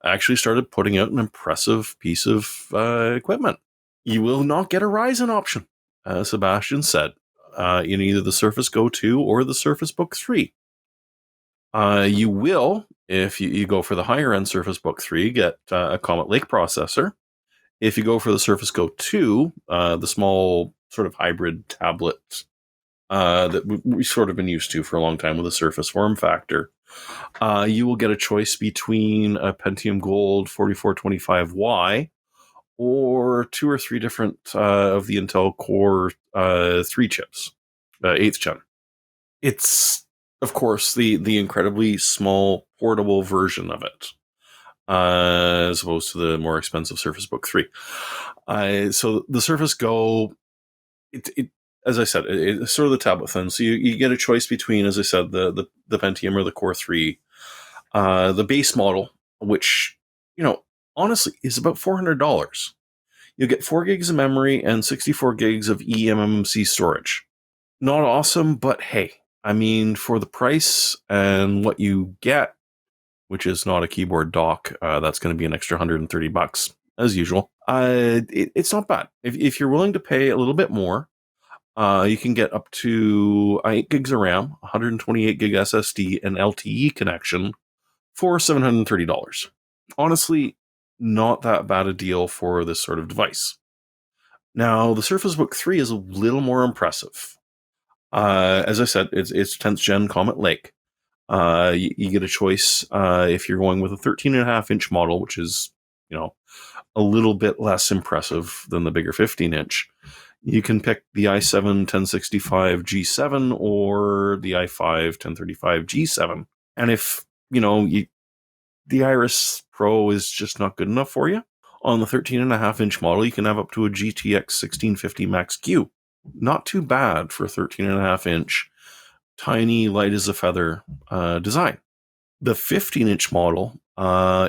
actually started putting out an impressive piece of equipment. You will not get a Ryzen option, as Sebastian said, in either the Surface Go 2 or the Surface Book 3. You will, if you go for the higher end Surface Book 3, get a Comet Lake processor. If you go for the Surface Go 2, the small sort of hybrid tablet that we've sort of been used to for a long time with a Surface form factor, you will get a choice between a Pentium Gold 4425Y or 2 or 3 different of the Intel Core 3 chips, 8th gen. It's, of course, the incredibly small, portable version of it, as opposed to the more expensive Surface Book 3. So the Surface Go, it as I said, it's sort of the tablet thing. So you get a choice between, as I said, the Pentium or the Core 3. The base model, which, honestly, is about $400. You'll get 4 gigs of memory and 64 gigs of eMMC storage. Not awesome, but hey, I mean, for the price and what you get, which is not a keyboard dock, that's going to be an extra $130, as usual. It's not bad. If you're willing to pay a little bit more, you can get up to 8 gigs of RAM, 128 gig SSD, and LTE connection for $730. Honestly, not that bad a deal for this sort of device. Now, the Surface Book 3 is a little more impressive. As I said, it's 10th gen Comet Lake. You get a choice if you're going with a 13.5-inch model, which is, a little bit less impressive than the bigger 15-inch. You can pick the i7 1065 G7 or the i5 1035 G7. And if, the Iris Pro is just not good enough for you, on the 13.5-inch model, you can have up to a GTX 1650 Max Q. Not too bad for a 13.5-inch, tiny, light as a feather design. The 15-inch model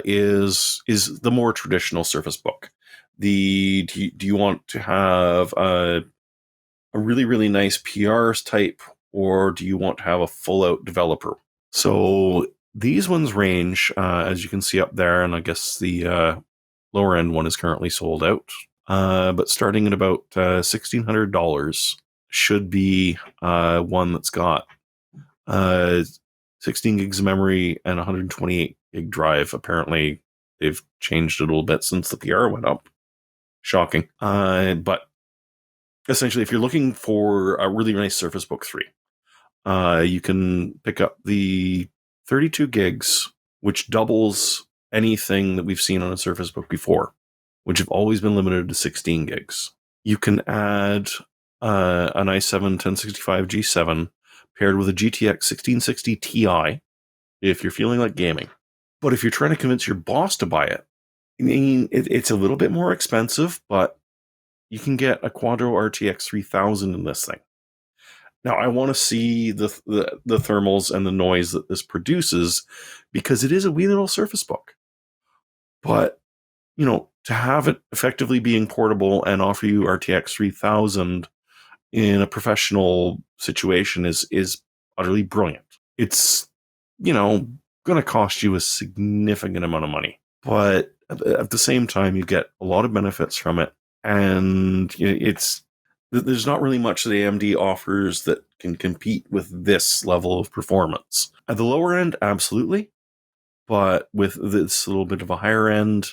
is the more traditional Surface Book. Do you want to have a really, really nice PRs type, or do you want to have a full-out developer? So these ones range, as you can see up there, and I guess the lower end one is currently sold out. But starting at about $1,600 should be one that's got 16 gigs of memory and 128 gig drive. Apparently, they've changed it a little bit since the PR went up. Shocking. But essentially, if you're looking for a really nice Surface Book 3, you can pick up the 32 gigs, which doubles anything that we've seen on a Surface Book before, which have always been limited to 16 gigs. You can add an i7 1065 G7 paired with a GTX 1660 Ti if you're feeling like gaming. But if you're trying to convince your boss to buy it, I mean, it's a little bit more expensive, but you can get a Quadro RTX 3000 in this thing. Now, I want to see the thermals and the noise that this produces, because it is a wee little Surface Book. But, to have it effectively being portable and offer you RTX 3000 in a professional situation is utterly brilliant. It's, going to cost you a significant amount of money. But at the same time, you get a lot of benefits from it. And there's not really much that AMD offers that can compete with this level of performance. At the lower end, absolutely. But with this little bit of a higher end,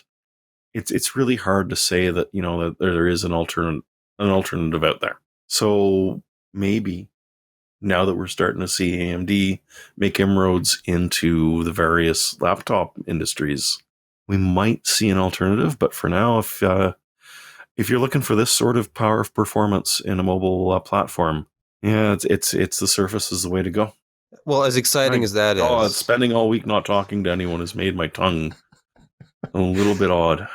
it's really hard to say that, that there is an alternative out there. So maybe now that we're starting to see AMD make inroads into the various laptop industries, we might see an alternative. But for now, if you're looking for this sort of power of performance in a mobile platform, it's the Surface is the way to go. Well, as exciting as that is, spending all week not talking to anyone has made my tongue a little bit odd.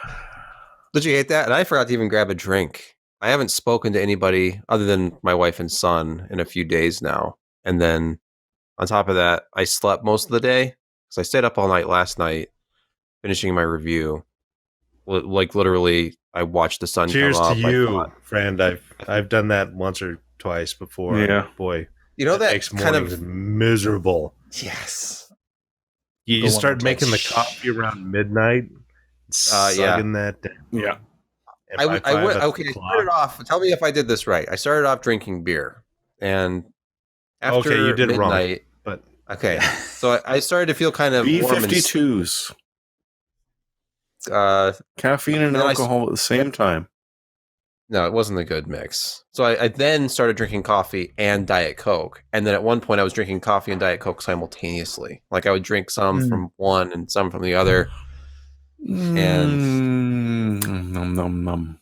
Did you hate that? And I forgot to even grab a drink. I haven't spoken to anybody other than my wife and son in a few days now. And then on top of that, I slept most of the day because I stayed up all night last night finishing my review. Like literally, I watched the sun Cheers come up. Cheers to you, friend. I've done that once or twice before. Yeah. Boy, that makes mornings miserable. Yes. You start making the coffee around midnight, sucking that down. Yeah. I started off. Tell me if I did this right. I started off drinking beer, and after you did midnight, wrong. But okay, so I started to feel kind of B52s. Caffeine and alcohol at the same time. No, it wasn't a good mix. So I then started drinking coffee and Diet Coke, and then at one point I was drinking coffee and Diet Coke simultaneously. Like I would drink some from one and some from the other. And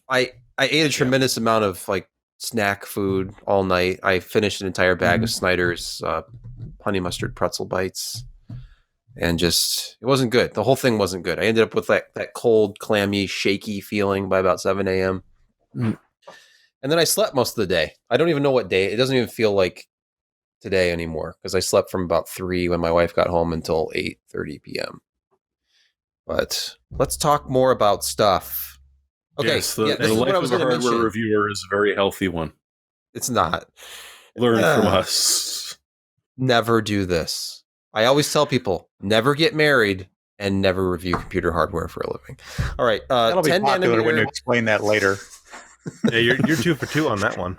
I ate a tremendous amount of like snack food all night. I finished an entire bag of Snyder's honey mustard pretzel bites, and just it wasn't good. The whole thing wasn't good. I ended up with that cold, clammy, shaky feeling by about 7 a.m. And then I slept most of the day. I don't even know what day. It doesn't even feel like today anymore because I slept from about 3 when my wife got home until 8:30 p.m. But let's talk more about stuff. Okay, yes, the life of a hardware reviewer is a very healthy one. It's not. Learn from us. Never do this. I always tell people, never get married and never review computer hardware for a living. All right. That'll be popular when you explain that later. Yeah, you're 2 for 2 on that one.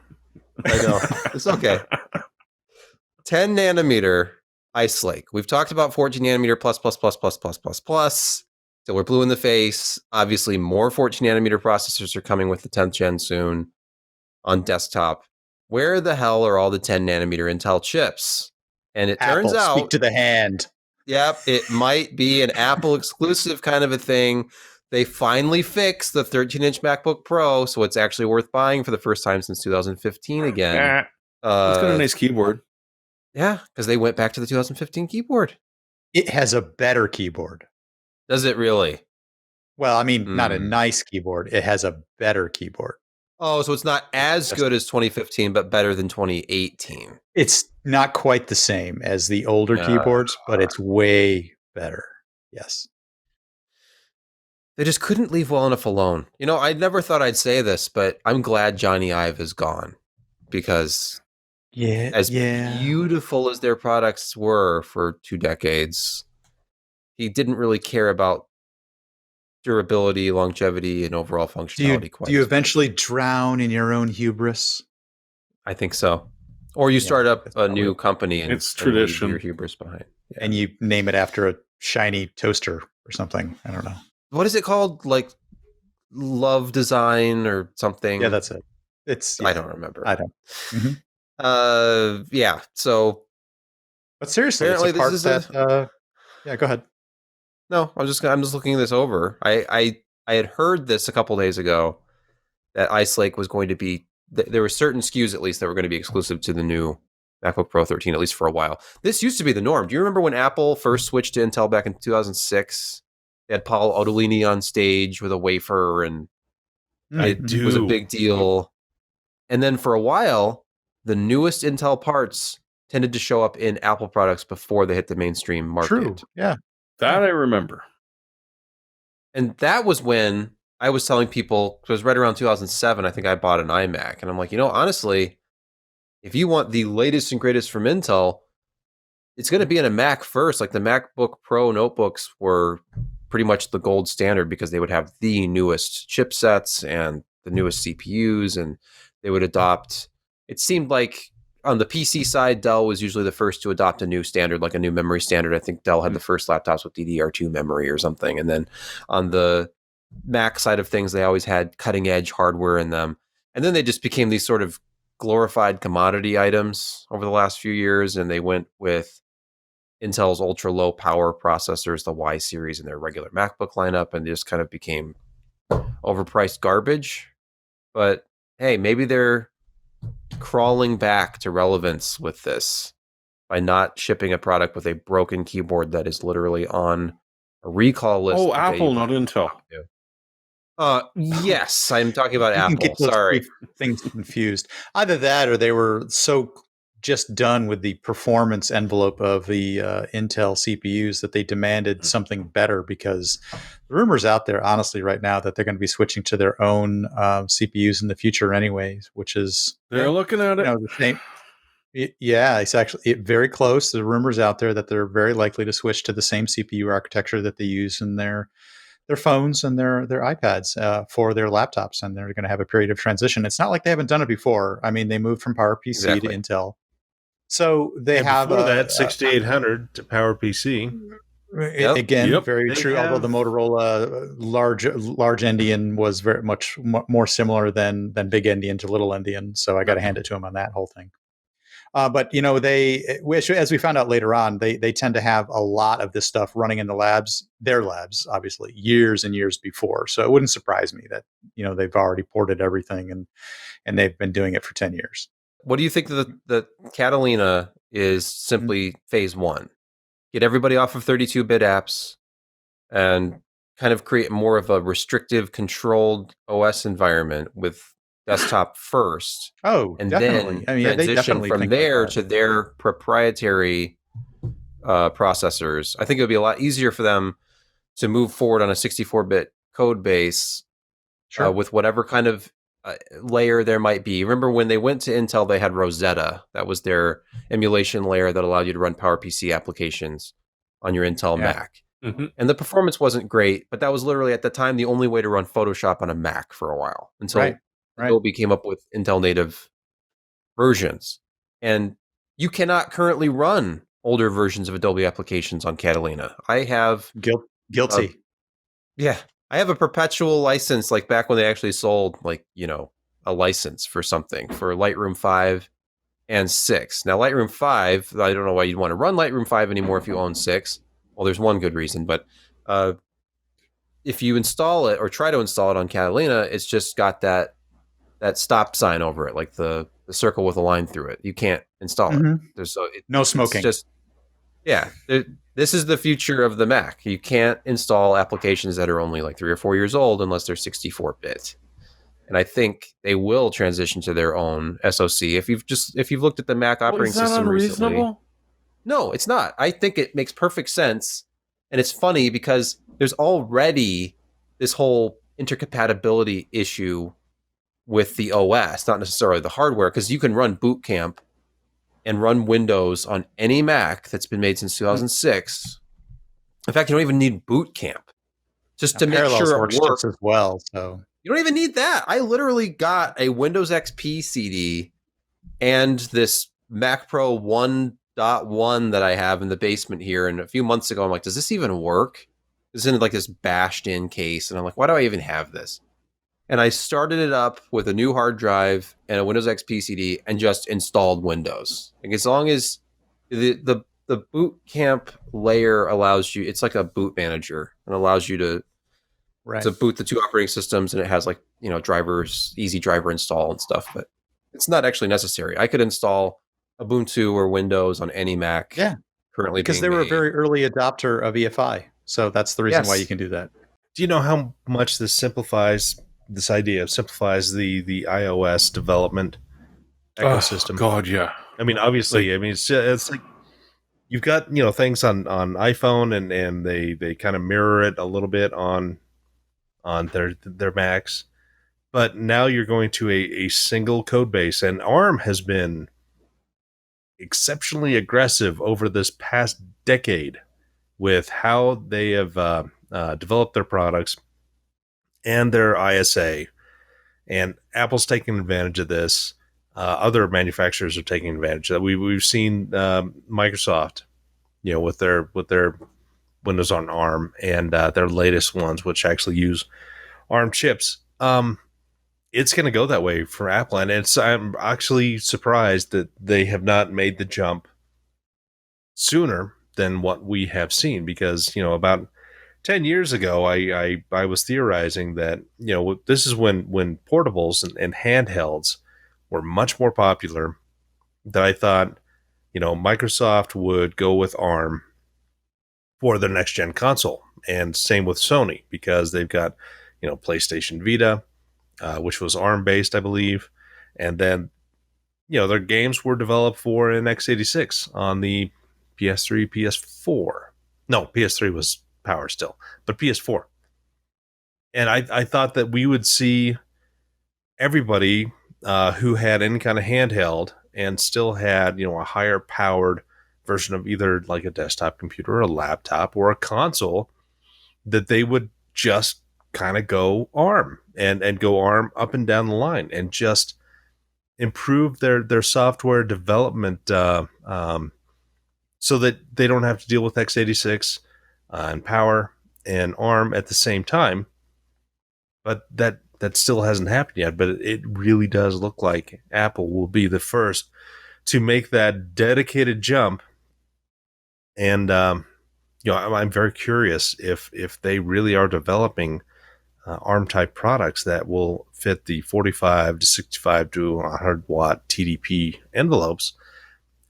I know. It's okay. 10 nanometer Ice Lake. We've talked about 14 nanometer plus. So we're blue in the face. Obviously, more 14 nanometer processors are coming with the 10th gen soon on desktop. Where the hell are all the 10 nanometer Intel chips? And it turns out, speak to the hand. Yep, it might be an Apple exclusive kind of a thing. They finally fixed the 13-inch MacBook Pro, so it's actually worth buying for the first time since 2015 again. It's got a nice keyboard. Yeah, because they went back to the 2015 keyboard. It has a better keyboard. Does it really? Well, I mean, not a nice keyboard. It has a better keyboard. Oh, so it's not as good as 2015, but better than 2018. It's not quite the same as the older keyboards, but it's way better. Yes. They just couldn't leave well enough alone. I never thought I'd say this, but I'm glad Johnny Ive is gone because as beautiful as their products were for 2 decades, he didn't really care about durability, longevity, and overall functionality. Do you eventually drown in your own hubris? I think so. Or you start up a new company and it's tradition. Leave your hubris behind. Yeah. And you name it after a shiny toaster or something. I don't know. What is it called? Like Love Design or something? Yeah, that's it. I don't remember. I don't. Mm-hmm. Yeah. So, but seriously, it's a part that. Yeah, go ahead. No, I'm just looking this over. I had heard this a couple days ago that Ice Lake was going to be. There were certain SKUs at least that were going to be exclusive to the new MacBook Pro 13, at least for a while. This used to be the norm. Do you remember when Apple first switched to Intel back in 2006? They had Paul Otolini on stage with a wafer, and it was a big deal. And then for a while, the newest Intel parts tended to show up in Apple products before they hit the mainstream market. True. Yeah. That I remember. And that was when I was telling people, it was right around 2007, I think I bought an iMac. And I'm like, honestly, if you want the latest and greatest from Intel, it's going to be in a Mac first. Like the MacBook Pro notebooks were pretty much the gold standard because they would have the newest chipsets and the newest CPUs, and they would adopt, it seemed like on the PC side, Dell was usually the first to adopt a new standard, like a new memory standard. I think Dell had the first laptops with DDR2 memory or something. And then on the Mac side of things, they always had cutting edge hardware in them. And then they just became these sort of glorified commodity items over the last few years. And they went with Intel's ultra low power processors, the Y series, in their regular MacBook lineup, and they just kind of became overpriced garbage. But hey, maybe they're crawling back to relevance with this by not shipping a product with a broken keyboard that is literally on a recall list. Oh, Apple, not Intel. Yes, I'm talking about Apple. Get those Sorry. things confused. Either that or they were so just done with the performance envelope of the Intel CPUs that they demanded something better, because the rumors out there, honestly, right now that they're going to be switching to their own CPUs in the future anyways, which is... They're looking at it. The same. Yeah, it's actually very close. The rumors out there that they're very likely to switch to the same CPU architecture that they use in their phones and their iPads for their laptops, and they're going to have a period of transition. It's not like they haven't done it before. I mean, they moved from PowerPC to Intel. So they have before that 6800 to PowerPC. Again, very true. Although the Motorola large Endian was very much more similar than Big Endian to Little Endian. So I got to hand it to them on that whole thing. But they, as we found out later on, they tend to have a lot of this stuff running in the labs, their labs, obviously, years and years before. So it wouldn't surprise me that they've already ported everything and they've been doing it for 10 years. What do you think the Catalina is simply phase one? Get everybody off of 32-bit apps and kind of create more of a restrictive, controlled OS environment with desktop first. Oh, and definitely. then transition from there to their proprietary processors. I think it would be a lot easier for them to move forward on a 64-bit code base with whatever kind of layer there might be. Remember when they went to Intel, they had Rosetta. That was their emulation layer that allowed you to run PowerPC applications on your Intel Mac. Mm-hmm. And the performance wasn't great, but that was literally at the time the only way to run Photoshop on a Mac for a while until Adobe came up with Intel native versions. And you cannot currently run older versions of Adobe applications on Catalina. I have guilty. I have a perpetual license, like back when they actually sold a license for something for Lightroom 5 and 6. Now Lightroom 5, I don't know why you'd want to run Lightroom 5 anymore if you own 6. Well, there's one good reason, but if you install it or try to install it on Catalina, it's just got that stop sign over it, like the circle with a line through it. You can't install it. There's no smoking. It's just this is the future of the Mac. You can't install applications that are only like 3 or 4 years old unless they're 64-bit. And I think they will transition to their own SoC. If you've looked at the Mac operating system recently, no, it's not. I think it makes perfect sense, and it's funny because there's already this whole intercompatibility issue with the OS, not necessarily the hardware, because you can run Boot Camp and run Windows on any Mac that's been made since 2006. In fact, you don't even need Boot Camp just to make sure it works as well. So you don't even need that. I literally got a Windows XP CD and this Mac Pro 1.1 that I have in the basement here. And a few months ago, I'm like, does this even work? It's in like this bashed in case. And I'm like, why do I even have this? And I started it up with a new hard drive and a Windows XP CD and just installed Windows. Like as long as the Boot Camp layer allows you, it's like a boot manager and allows you to boot the two operating systems, and it has drivers, easy driver install and stuff. But it's not actually necessary. I could install Ubuntu or Windows on any Mac. Yeah, currently because they were a very early adopter of EFI, so that's the reason why you can do that. Do you know how much this simplifies? This idea simplifies the iOS development ecosystem. Oh, God, yeah. I mean, obviously, I mean, it's like you've got things on iPhone and they kind of mirror it a little bit on their Macs, but now you're going to a single code base, and ARM has been exceptionally aggressive over this past decade with how they have developed their products and their ISA, and Apple's taking advantage of this. Other manufacturers are taking advantage of that. We've seen Microsoft, with their Windows on ARM and their latest ones, which actually use ARM chips. It's going to go that way for Apple, and I'm actually surprised that they have not made the jump sooner than what we have seen, because about 10 years ago I was theorizing that this is when portables and handhelds were much more popular, that I thought Microsoft would go with ARM for their next gen console, and same with Sony, because they've got PlayStation Vita, which was ARM based, I believe, and then their games were developed for an x86 on the PS3, PS4. No, PS3 was Power still, but PS4. And I thought that we would see everybody who had any kind of handheld and still had a higher powered version of either like a desktop computer or a laptop or a console, that they would just kind of go ARM and go ARM up and down the line and just improve their software development so that they don't have to deal with x86 and Power and ARM at the same time. But that still hasn't happened yet. But it really does look like Apple will be the first to make that dedicated jump. And I'm very curious if they really are developing ARM type products that will fit the 45 to 65 to 100 watt TDP envelopes.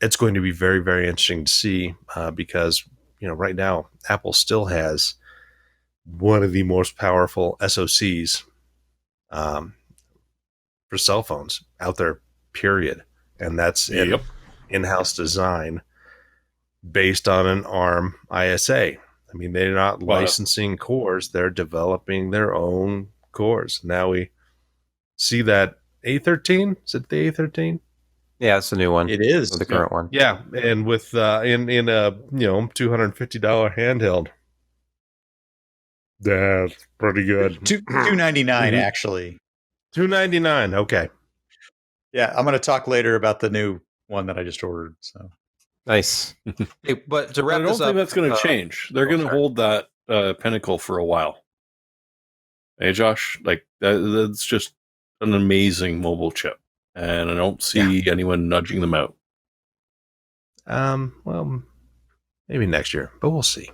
It's going to be very, very interesting to see because right now Apple still has one of the most powerful SoCs for cell phones out there, period. And that's in-house design based on an ARM ISA. I mean, they're not licensing cores, they're developing their own cores. Now we see that A13, is it the A13? Yeah, it's the new one. It is the current one. Yeah, and with in a $250 handheld. That's pretty good. $299 actually. $299. Okay. Yeah, I'm going to talk later about the new one that I just ordered. So nice. Hey, but to wrap I don't think that's going to change. They're going to hold that pinnacle for a while. Hey, Josh, like that's just an amazing mobile chip, and I don't see anyone nudging them out. Well, maybe next year, but we'll see.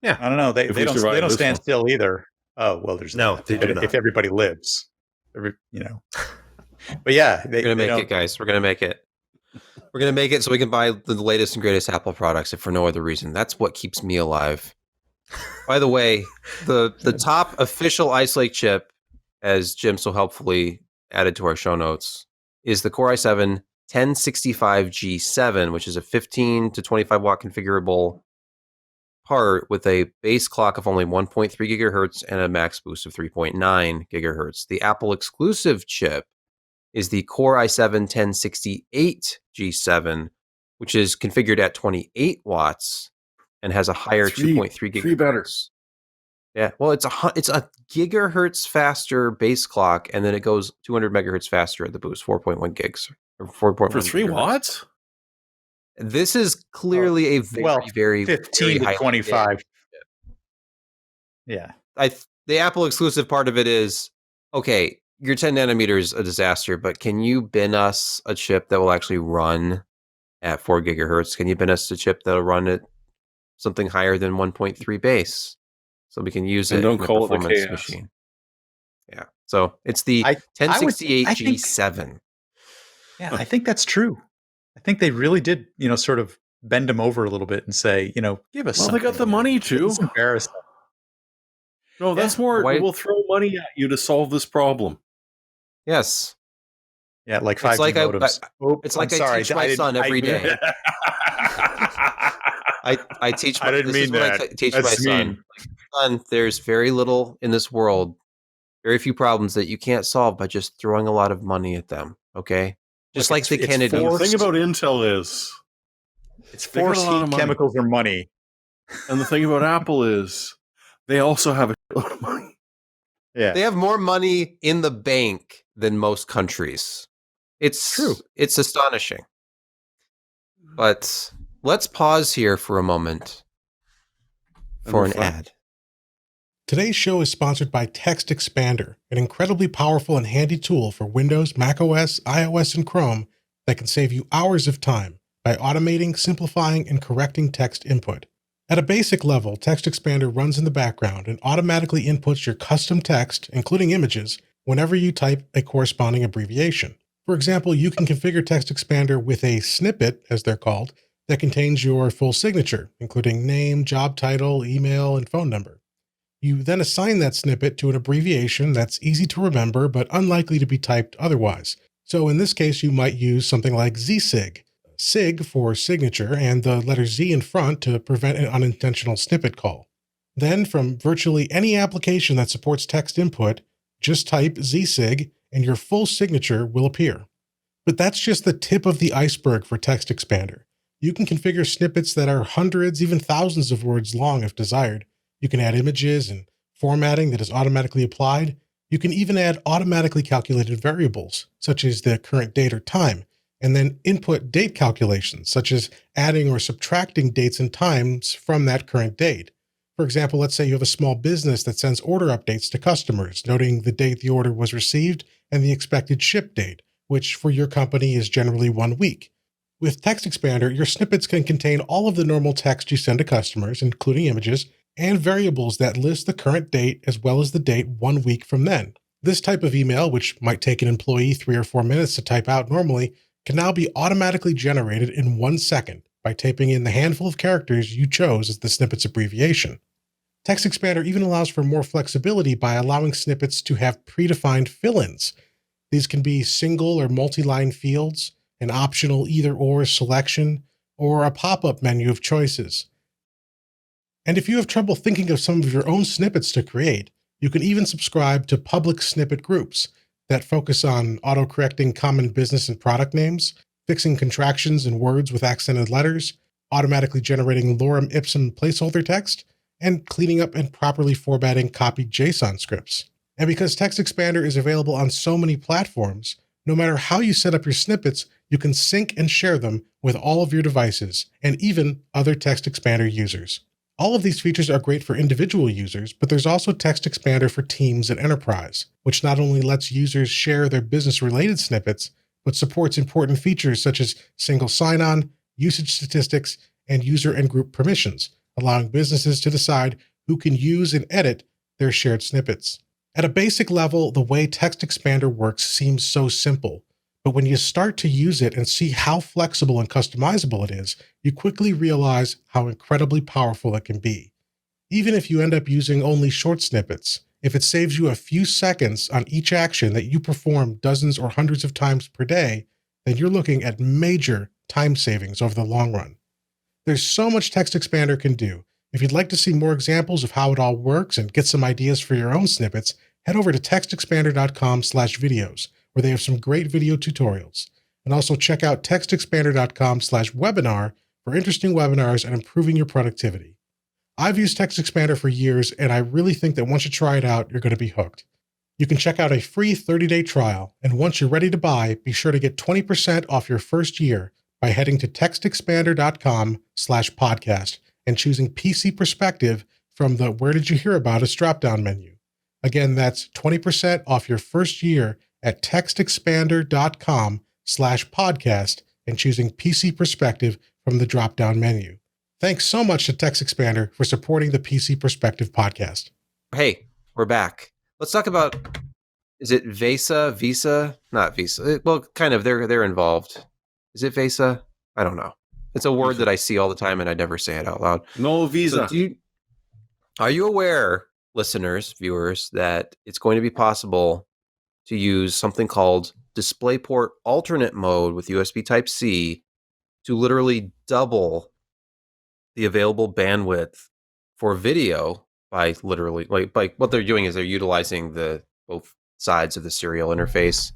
Yeah, I don't know. They don't stand still either. Oh well, there's no. They do not. If everybody lives, But yeah, we're gonna make it, guys. We're gonna make it. We're gonna make it so we can buy the latest and greatest Apple products, if for no other reason. That's what keeps me alive. By the way, the top official Ice Lake chip, as Jim so helpfully added to our show notes, is the Core i7 1065G7, which is a 15 to 25 watt configurable part with a base clock of only 1.3 gigahertz and a max boost of 3.9 gigahertz. The Apple exclusive chip is the Core i7 1068G7, which is configured at 28 watts and has a higher 2.3 gigahertz. Three better. Yeah, well, it's a gigahertz faster base clock, and then it goes 200 megahertz faster at the boost, 4.1 gigs or 4.1 for 3 watts. This is clearly a very 15 very to 25. Yeah, the Apple exclusive part of it is okay. Your 10 nanometers a disaster, but can you bin us a chip that will actually run at 4 gigahertz? Can you bin us a chip that'll run at something higher than 1.3 base, so we can use it? Don't call it the performance machine. Yeah, so it's the 1068G7. Yeah, I think that's true. I think they really did, sort of bend them over a little bit and say, give us. Well, they got the money too. It's embarrassing. No, that's more. We'll throw money at you to solve this problem. Yes. Yeah, like 5G It's like modems. it's like I teach my son every day. I teach. I didn't This mean is what that. I teach That's my mean. son. There's very little in this world, very few problems that you can't solve by just throwing a lot of money at them. Okay, just like the Kennedys. The thing about Intel is it's they got a force, lot heat, of money. chemicals, or money. And the thing about Apple is they also have a lot of money. Yeah, They have more money in the bank than most countries. It's true. It's astonishing. But let's pause here for a moment for an ad. Today's show is sponsored by TextExpander, an incredibly powerful and handy tool for Windows, macOS, iOS, and Chrome that can save you hours of time by automating, simplifying, and correcting text input. At a basic level, TextExpander runs in the background and automatically inputs your custom text, including images, whenever you type a corresponding abbreviation. For example, you can configure TextExpander with a snippet, as they're called, that contains your full signature, including name, job title, email, and phone number. You then assign that snippet to an abbreviation that's easy to remember but unlikely to be typed otherwise. So in this case, you might use something like ZSig, SIG for signature, and the letter Z in front to prevent an unintentional snippet call. Then, from virtually any application that supports text input, just type ZSig and your full signature will appear. But that's just the tip of the iceberg for TextExpander. You can configure snippets that are hundreds, even thousands of words long if desired. You can add images and formatting that is automatically applied. You can even add automatically calculated variables, such as the current date or time, and then input date calculations, such as adding or subtracting dates and times from that current date. For example, let's say you have a small business that sends order updates to customers, noting the date the order was received and the expected ship date, which for your company is generally 1 week. With TextExpander, your snippets can contain all of the normal text you send to customers, including images, and variables that list the current date as well as the date 1 week from then. This type of email, which might take an employee 3 or 4 minutes to type out normally, can now be automatically generated in 1 second by typing in the handful of characters you chose as the snippet's abbreviation. TextExpander even allows for more flexibility by allowing snippets to have predefined fill-ins. These can be single or multi-line fields, an optional either-or selection, or a pop-up menu of choices. And if you have trouble thinking of some of your own snippets to create, you can even subscribe to public snippet groups that focus on auto-correcting common business and product names, fixing contractions in words with accented letters, automatically generating lorem ipsum placeholder text, and cleaning up and properly formatting copied JSON scripts. And because TextExpander is available on so many platforms, no matter how you set up your snippets, you can sync and share them with all of your devices and even other TextExpander users. All of these features are great for individual users, but there's also TextExpander for teams and enterprise, which not only lets users share their business-related snippets, but supports important features such as single sign-on, usage statistics, and user and group permissions, allowing businesses to decide who can use and edit their shared snippets. At a basic level, the way TextExpander works seems so simple, but when you start to use it and see how flexible and customizable it is, you quickly realize how incredibly powerful it can be. Even if you end up using only short snippets, if it saves you a few seconds on each action that you perform dozens or hundreds of times per day, then you're looking at major time savings over the long run. There's so much TextExpander can do. If you'd like to see more examples of how it all works and get some ideas for your own snippets, head over to textexpander.com/videos, where they have some great video tutorials. And also check out textexpander.com/webinar for interesting webinars and improving your productivity. I've used TextExpander for years, and I really think that once you try it out, you're going to be hooked. You can check out a free 30-day trial, and once you're ready to buy, be sure to get 20% off your first year by heading to textexpander.com/podcast and choosing PC Perspective from the Where Did You Hear About Us drop-down menu. Again, that's 20% off your first year at textexpander.com/podcast and choosing PC Perspective from the drop-down menu. Thanks so much to TextExpander for supporting the PC Perspective podcast. Hey, we're back. Let's talk about, is it Visa? Not Visa. Well, kind of, they're involved. Is it Visa? I don't know. It's a word that I see all the time and I never say it out loud. No Visa. So are you aware, listeners, viewers, that it's going to be possible to use something called DisplayPort alternate mode with USB Type-C to literally double the available bandwidth for video by literally like what they're doing is they're utilizing the both sides of the serial interface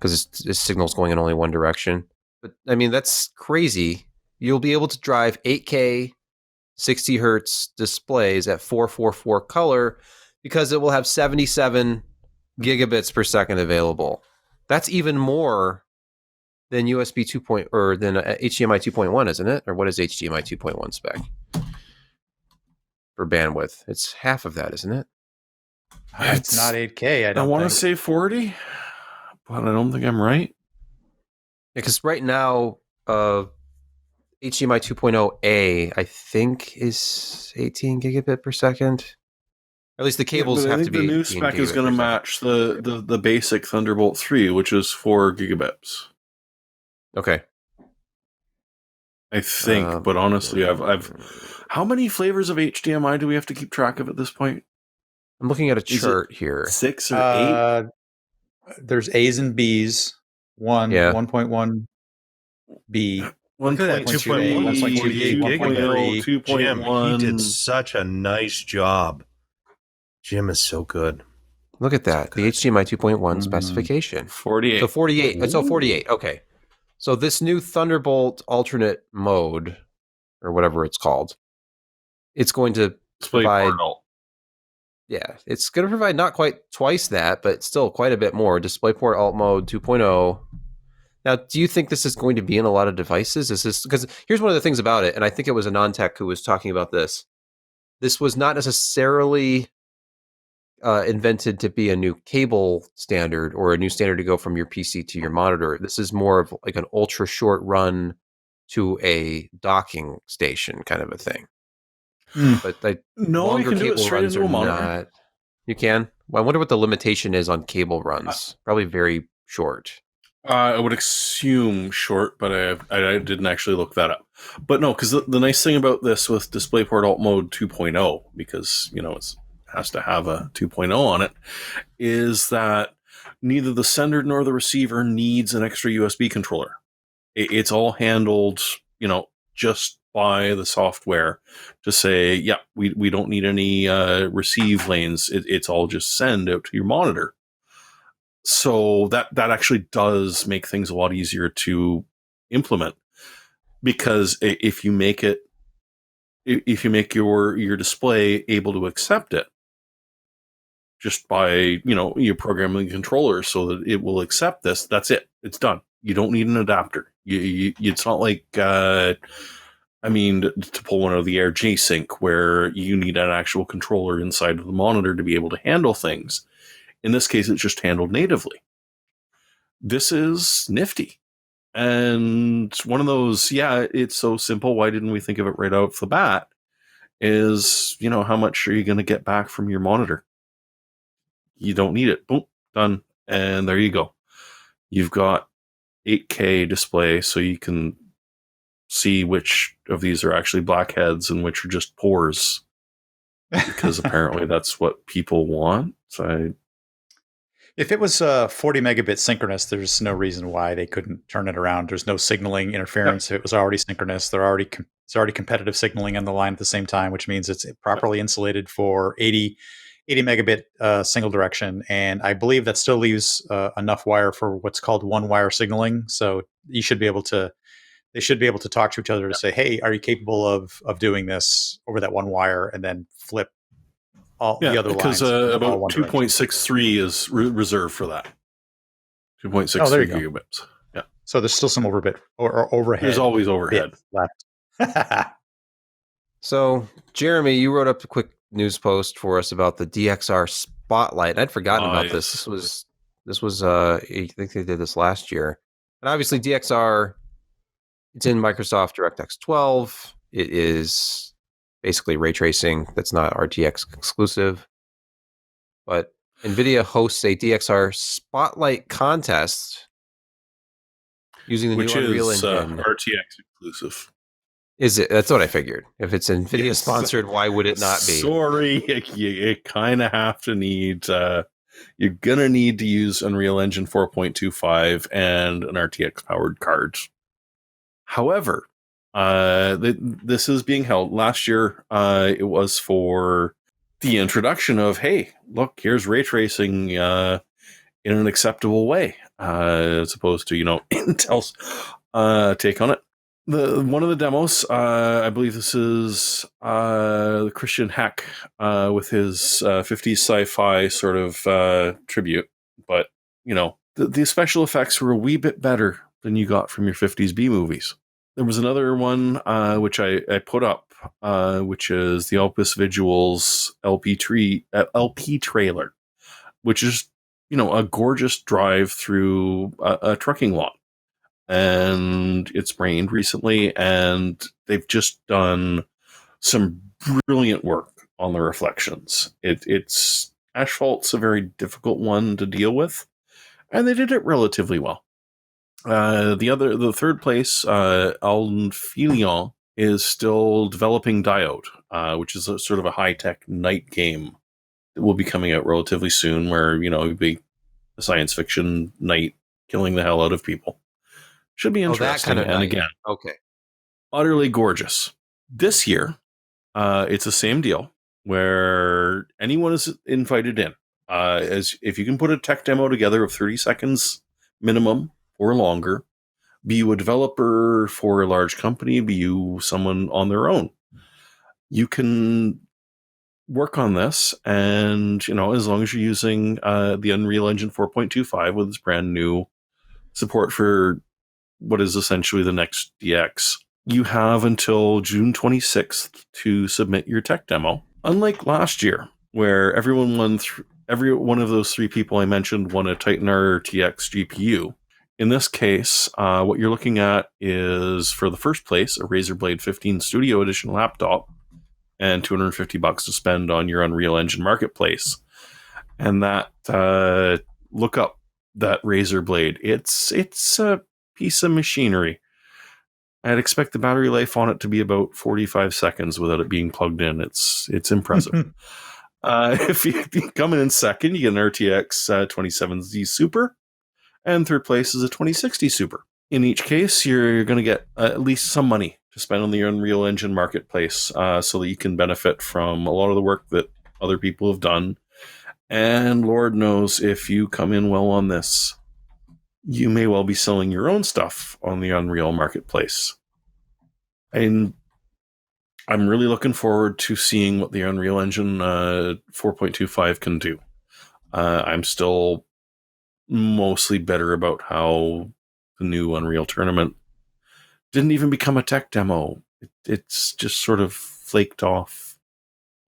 because this signal's going in only one direction. But I mean, that's crazy. You'll be able to drive 8K 60 hertz displays at 444 color because it will have 77 gigabits per second available. That's even more than USB 2. Or than HDMI 2.1, isn't it? Or what is HDMI 2.1 spec for bandwidth? It's half of that, isn't it? It's not 8K. I want to say 40, but I don't think I'm right. Because right now, HDMI 2.0A, I think, is 18 gigabit per second. At least the cables have to be. The new spec is going to match the basic Thunderbolt 3, which is 4 gigabits. Okay. I think, but honestly, I've. How many flavors of HDMI do we have to keep track of at this point? I'm looking at a chart here. 6 or 8? There's A's and B's. 1.1 B. 1.2, 1.2, 2.3. Jim, he did such a nice job. Jim is so good. Look at that. The HDMI 2.1 specification. 48. So 48. Ooh. So 48. Okay. So this new Thunderbolt alternate mode, or whatever it's called, it's going to provide. Yeah, it's going to provide not quite twice that, but still quite a bit more. DisplayPort Alt Mode 2.0. Now, do you think this is going to be in a lot of devices? Is this because here's one of the things about it, and I think it was a non-tech who was talking about this. This was not necessarily invented to be a new cable standard or a new standard to go from your PC to your monitor. This is more of like an ultra short run to a docking station kind of a thing. But no, you can do it straight into a monitor. You can? Well, I wonder what the limitation is on cable runs. Probably very short. I would assume short, but I didn't actually look that up. But no, because the nice thing about this with DisplayPort Alt Mode 2.0, because it has to have a 2.0 on it, is that neither the sender nor the receiver needs an extra USB controller. It's all handled, just by the software to say, yeah, we don't need any receive lanes. It's all just send out to your monitor. So that actually does make things a lot easier to implement, because if you make your display able to accept it just by you programming the controller so that it will accept this, that's it. It's done. You don't need an adapter. It's not like to pull one out of the air G-Sync where you need an actual controller inside of the monitor to be able to handle things. In this case, it's just handled natively. This is nifty. And one of those, it's so simple. Why didn't we think of it right out of the bat? Is, how much are you going to get back from your monitor? You don't need it. Boom, done. And there you go. You've got 8K display, so you can see which of these are actually blackheads and which are just pores, because apparently that's what people want. So if it was 40 megabit synchronous, there's no reason why they couldn't turn it around. There's no signaling interference. Yep. If it was already synchronous, it's already competitive signaling on the line at the same time, which means it's properly insulated for 80 megabit single direction. And I believe that still leaves enough wire for what's called one wire signaling. So they should be able to talk to each other to say, hey, are you capable of doing this over that one wire, and then flip all the other lines. Because about 2.63 is reserved for that. 2.63 gigabits. Yeah. So there's still some overhead. There's always overhead left. So, Jeremy, you wrote up a quick news post for us about the DXR Spotlight. I'd forgotten about this. This was I think they did this last year. And obviously DXR, it's in Microsoft DirectX 12. It is basically ray tracing that's not RTX exclusive. But NVIDIA hosts a DXR Spotlight contest using the new Unreal Engine. RTX exclusive. Is it? That's what I figured. If it's NVIDIA sponsored, why would it not be? Sorry, you kind of have to need you're going to need to use Unreal Engine 4.25 and an RTX powered card. However, this is being held. Last year, it was for the introduction of, hey, look, here's ray tracing in an acceptable way, as opposed to, Intel's take on it. One of the demos, I believe this is the Christian Heck with his 50s sci-fi sort of tribute. But, the special effects were a wee bit better than you got from your 50s B movies. There was another one which I put up, which is the Opus Visuals LP trailer, which is, a gorgeous drive through a trucking lot. And it's rained recently, and they've just done some brilliant work on the reflections. It's asphalt's a very difficult one to deal with, and they did it relatively well. The third place, Alphelion, is still developing Diode, which is a sort of a high-tech night game that will be coming out relatively soon, where, it'll be a science fiction night killing the hell out of people. Should be interesting. That kind of and night. Again, okay, utterly gorgeous. This year, it's the same deal where anyone is invited in. As if you can put a tech demo together of 30 seconds minimum or longer, be you a developer for a large company, be you someone on their own, you can work on this. And, as long as you're using the Unreal Engine 4.25 with its brand new support for what is essentially the next DX, you have until June 26th to submit your tech demo. Unlike last year, where every one of those three people I mentioned won a Titan RTX GPU. In this case, what you're looking at is, for the first place, a Razer Blade 15 Studio Edition laptop and $250 to spend on your Unreal Engine Marketplace. And that, look up that Razer Blade. It's a piece of machinery. I'd expect the battery life on it to be about 45 seconds without it being plugged in. It's impressive. If you come in second, you get an RTX 2070 Super, and third place is a 2060 Super. In each case, you're going to get at least some money to spend on the Unreal Engine Marketplace, so that you can benefit from a lot of the work that other people have done. And Lord knows, if you come in well on this, you may well be selling your own stuff on the Unreal Marketplace. And I'm really looking forward to seeing what the Unreal Engine 4.25 can do. I'm still mostly bitter about how the new Unreal Tournament didn't even become a tech demo. It's just sort of flaked off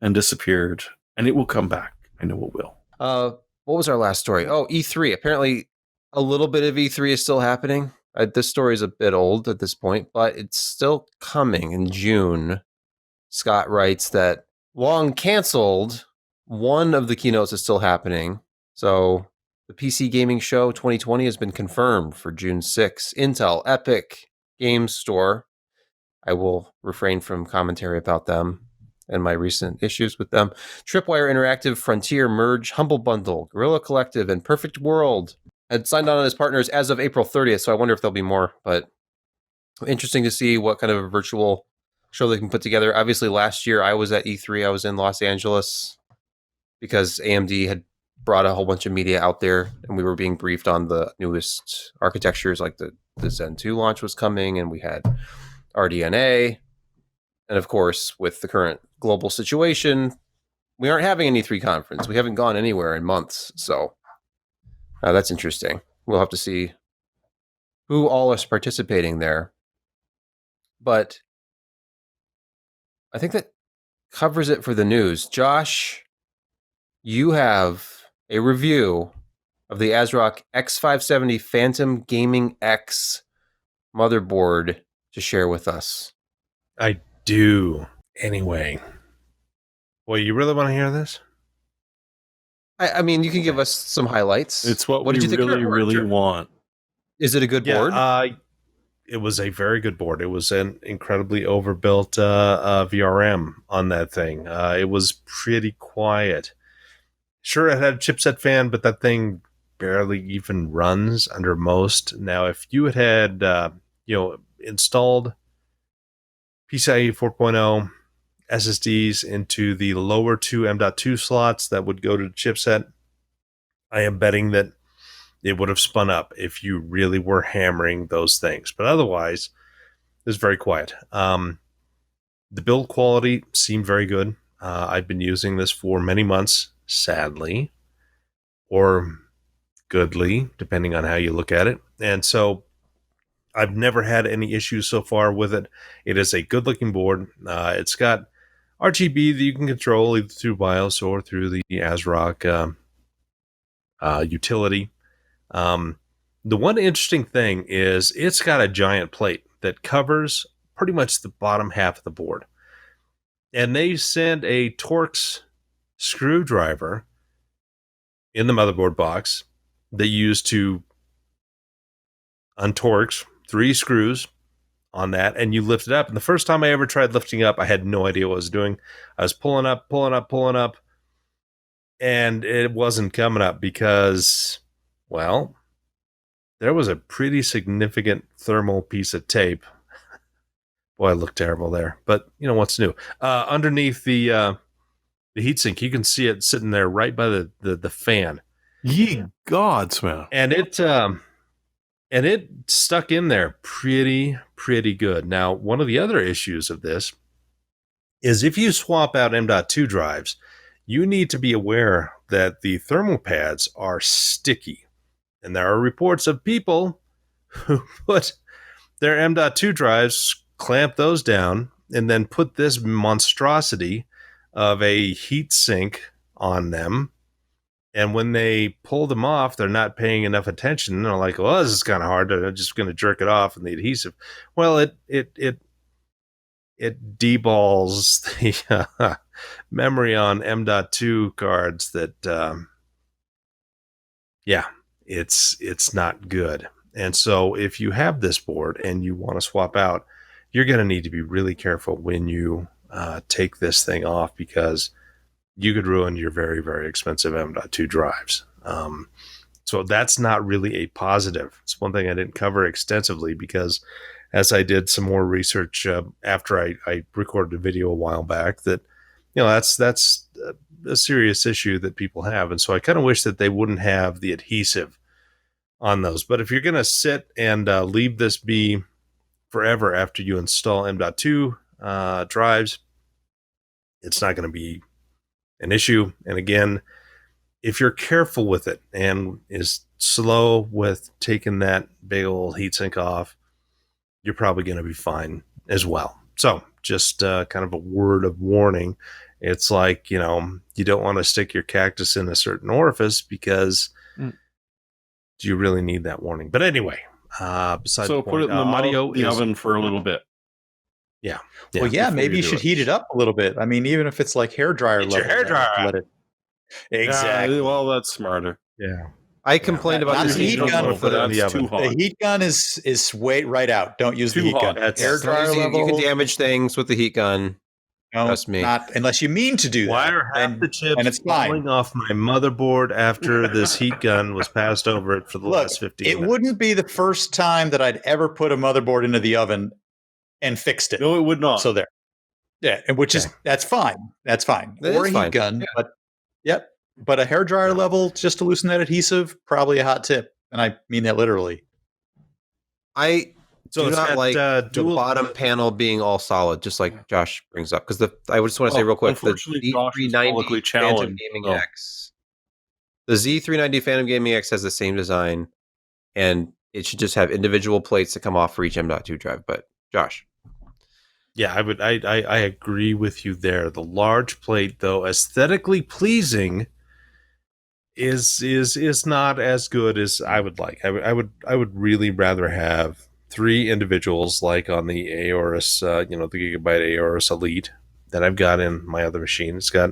and disappeared, and it will come back. I know it will. What was our last story? Oh, E3. Apparently, a little bit of E3 is still happening. This story is a bit old at this point, but it's still coming in June. Scott writes that long canceled, one of the keynotes is still happening. So the PC Gaming Show 2020 has been confirmed for June 6. Intel, Epic Games Store. I will refrain from commentary about them and my recent issues with them. Tripwire Interactive, Frontier, Merge, Humble Bundle, Guerrilla Collective, and Perfect World had signed on as partners as of April 30th, so I wonder if there'll be more. But interesting to see what kind of a virtual show they can put together. Obviously, last year I was at E3. I was in Los Angeles because AMD had brought a whole bunch of media out there, and we were being briefed on the newest architectures, like the Zen 2 launch was coming, and we had RDNA. And of course, with the current global situation, we aren't having an E3 conference. We haven't gone anywhere in months. So that's interesting. We'll have to see who all is participating there. But I think that covers it for the news. Josh, you have a review of the ASRock X570 Phantom Gaming X motherboard to share with us. I do. Anyway. Well, you really want to hear this? I mean, you can give us some highlights. It's what did we you think really want. Is it a good board? It was a very good board. It was an incredibly overbuilt VRM on that thing. It was pretty quiet. Sure, it had a chipset fan, but that thing barely even runs under most. Now, if you had installed PCIe 4.0 SSDs into the lower two M.2 slots that would go to the chipset, I am betting that it would have spun up if you really were hammering those things. But otherwise, it was very quiet. The build quality seemed very good. I've been using this for many months, sadly, or goodly, depending on how you look at it. And so I've never had any issues so far with it. It is a good-looking board. It's got RGB that you can control either through BIOS or through the ASRock utility. The one interesting thing is it's got a giant plate that covers pretty much the bottom half of the board. And they send a Torx screwdriver in the motherboard box they use to untorx 3 screws on that, and you lift it up. And the first time I ever tried lifting up, I had no idea what I was doing. I was pulling up, and it wasn't coming up because, well, there was a pretty significant thermal piece of tape. Boy, I look terrible there, but you know what's new. Underneath the heatsink, you can see it sitting there right by the fan. Ye gods, man! And it stuck in there pretty good. Now, one of the other issues of this is if you swap out M.2 drives, you need to be aware that the thermal pads are sticky. And there are reports of people who put their M.2 drives, clamp those down, and then put this monstrosity of a heat sink on them. And when they pull them off, they're not paying enough attention. They're like, well, this is kind of hard. I'm just going to jerk it off and the adhesive. Well, it deballs the memory on M.2 cards that, it's not good. And so if you have this board and you want to swap out, you're going to need to be really careful when you take this thing off, because you could ruin your very, very expensive M.2 drives. So that's not really a positive. It's one thing I didn't cover extensively because as I did some more research after I recorded a video a while back, that, you know, that's a serious issue that people have. And so I kind of wish that they wouldn't have the adhesive on those. But if you're going to sit and leave this be forever after you install M.2 drives, it's not going to be an issue. And again, if you're careful with it and is slow with taking that big old heatsink off, you're probably going to be fine as well. So just kind of a word of warning. It's like, you know, you don't want to stick your cactus in a certain orifice because do you really need that warning? But anyway, besides so put it in the oven for a little bit. Yeah. Well, yeah, maybe you should heat it up a little bit. I mean, even if it's like hairdryer level. Hairdryer. Let it. Exactly. Well, that's smarter. Yeah. I complained about the heat gun. The heat gun is way right out. Don't use the heat gun. Hairdryer level. You can damage things with the heat gun. No, trust me. Not unless you mean to do that. Why are half the chips and it's falling off my motherboard after this heat gun was passed over it for the last 15 minutes? It wouldn't be the first time that I'd ever put a motherboard into the oven and fixed it. No, it would not. So there. Yeah, and that's fine. That's fine. Or a heat gun, but a hairdryer level just to loosen that adhesive, probably a hot tip. And I mean that literally. I do not like the bottom panel being all solid, just like Josh brings up. Because I just want to say real quick, the Z390 Phantom Gaming X, the Z390 Phantom Gaming X has the same design, and it should just have individual plates that come off for each M.2 drive. But Josh. Yeah, I agree with you there. The large plate, though aesthetically pleasing, is not as good as I would like. I would really rather have 3 individuals like on the Aorus, the Gigabyte Aorus Elite that I've got in my other machine. It's got,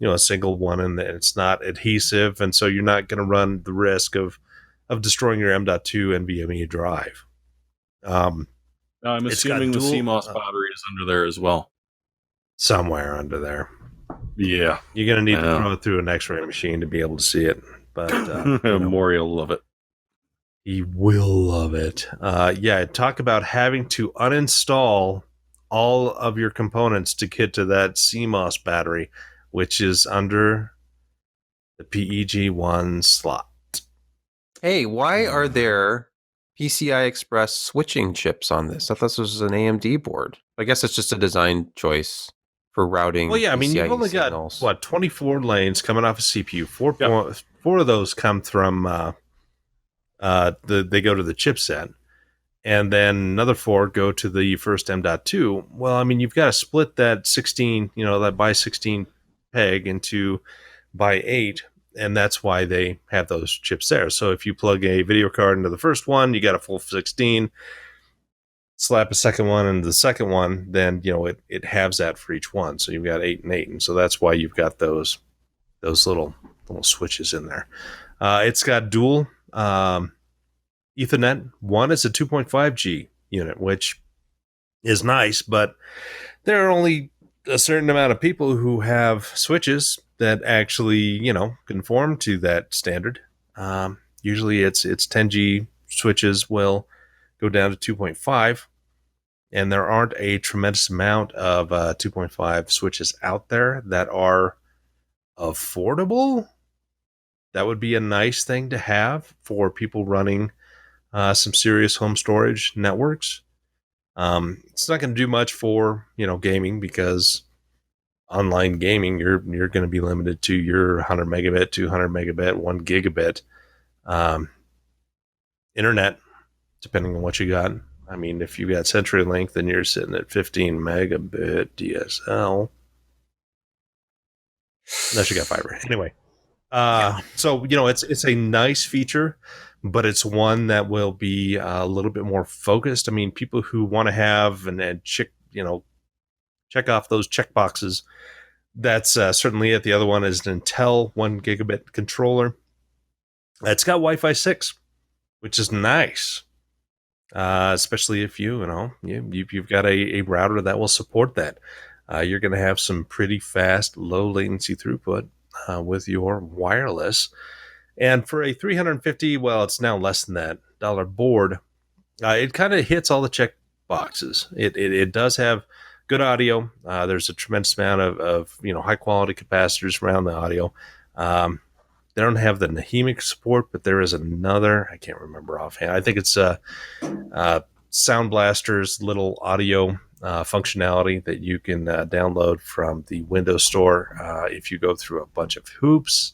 a single one, and it's not adhesive, and so you're not going to run the risk of destroying your M.2 NVMe drive. I'm assuming the CMOS battery is under there as well. Somewhere under there. Yeah. You're going to need to throw it through an X-ray machine to be able to see it. But Maury will love it. He will love it. Yeah, talk about having to uninstall all of your components to get to that CMOS battery, which is under the PEG1 slot. Hey, why are there PCI Express switching chips on this? I thought this was an AMD board. I guess it's just a design choice for routing. Well, yeah, I mean, you've PCIe only signals. got 24 lanes coming off a CPU. Four of those come from they go to the chipset, and then another 4 go to the first M.2. Well, I mean, you've got to split that 16, that by 16 peg into by 8, and that's why they have those chips there. So if you plug a video card into the first one, you got a full 16. Slap a second one into the second one, then it halves that for each one. So you've got 8 and 8, and so that's why you've got those little switches in there. It's got dual Ethernet. One is a 2.5G unit, which is nice, but there are only a certain amount of people who have switches that actually conform to that standard. Usually it's 10G switches will go down to 2.5, and there aren't a tremendous amount of 2.5 switches out there that are affordable. That would be a nice thing to have for people running some serious home storage networks. It's not going to do much for gaming, because online gaming you're going to be limited to your 100 megabit, 200 megabit, 1 gigabit internet, depending on what you got. I mean, if you got CenturyLink, then you're sitting at 15 megabit DSL. Unless you got fiber. Anyway, so it's a nice feature, but it's one that will be a little bit more focused. I mean, people who want to have and check off those check boxes, that's certainly it. The other one is an Intel 1 gigabit controller. It's got Wi-Fi 6, which is nice, especially if you've got a router that will support that. You're going to have some pretty fast, low latency throughput with your wireless. And for a $350, well, it's now less than that dollar board, it kind of hits all the check boxes. It does have good audio. There's a tremendous amount of high quality capacitors around the audio. They don't have the Nahimic support, but there is another, I can't remember offhand. I think it's Sound Blaster's little audio functionality that you can download from the Windows Store. If you go through a bunch of hoops,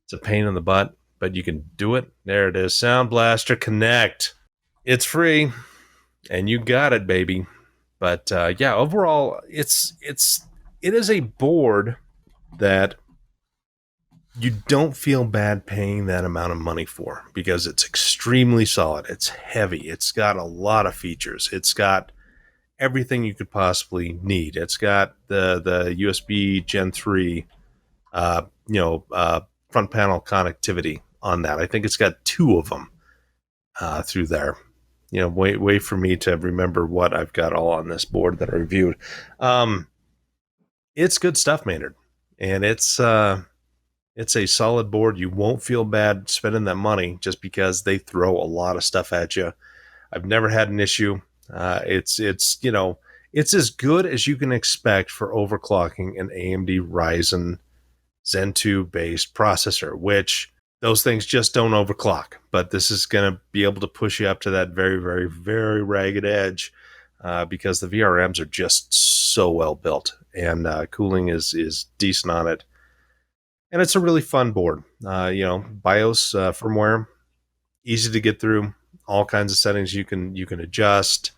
it's a pain in the butt, but you can do it. There it is, Sound Blaster Connect. It's free, and you got it, baby. But yeah, overall, it is a board that you don't feel bad paying that amount of money for, because it's extremely solid. It's heavy. It's got a lot of features. It's got everything you could possibly need. It's got the USB Gen 3, front panel connectivity on that. I think it's got 2 of them through there. Wait for me to remember what I've got all on this board that I reviewed. It's good stuff, Maynard, and it's a solid board. You won't feel bad spending that money just because they throw a lot of stuff at you. I've never had an issue. It's as good as you can expect for overclocking an AMD Ryzen Zen 2 based processor, which those things just don't overclock. But this is going to be able to push you up to that very, very, very ragged edge because the VRMs are just so well built, and cooling is decent on it. And it's a really fun board. BIOS firmware, easy to get through. All kinds of settings you can adjust,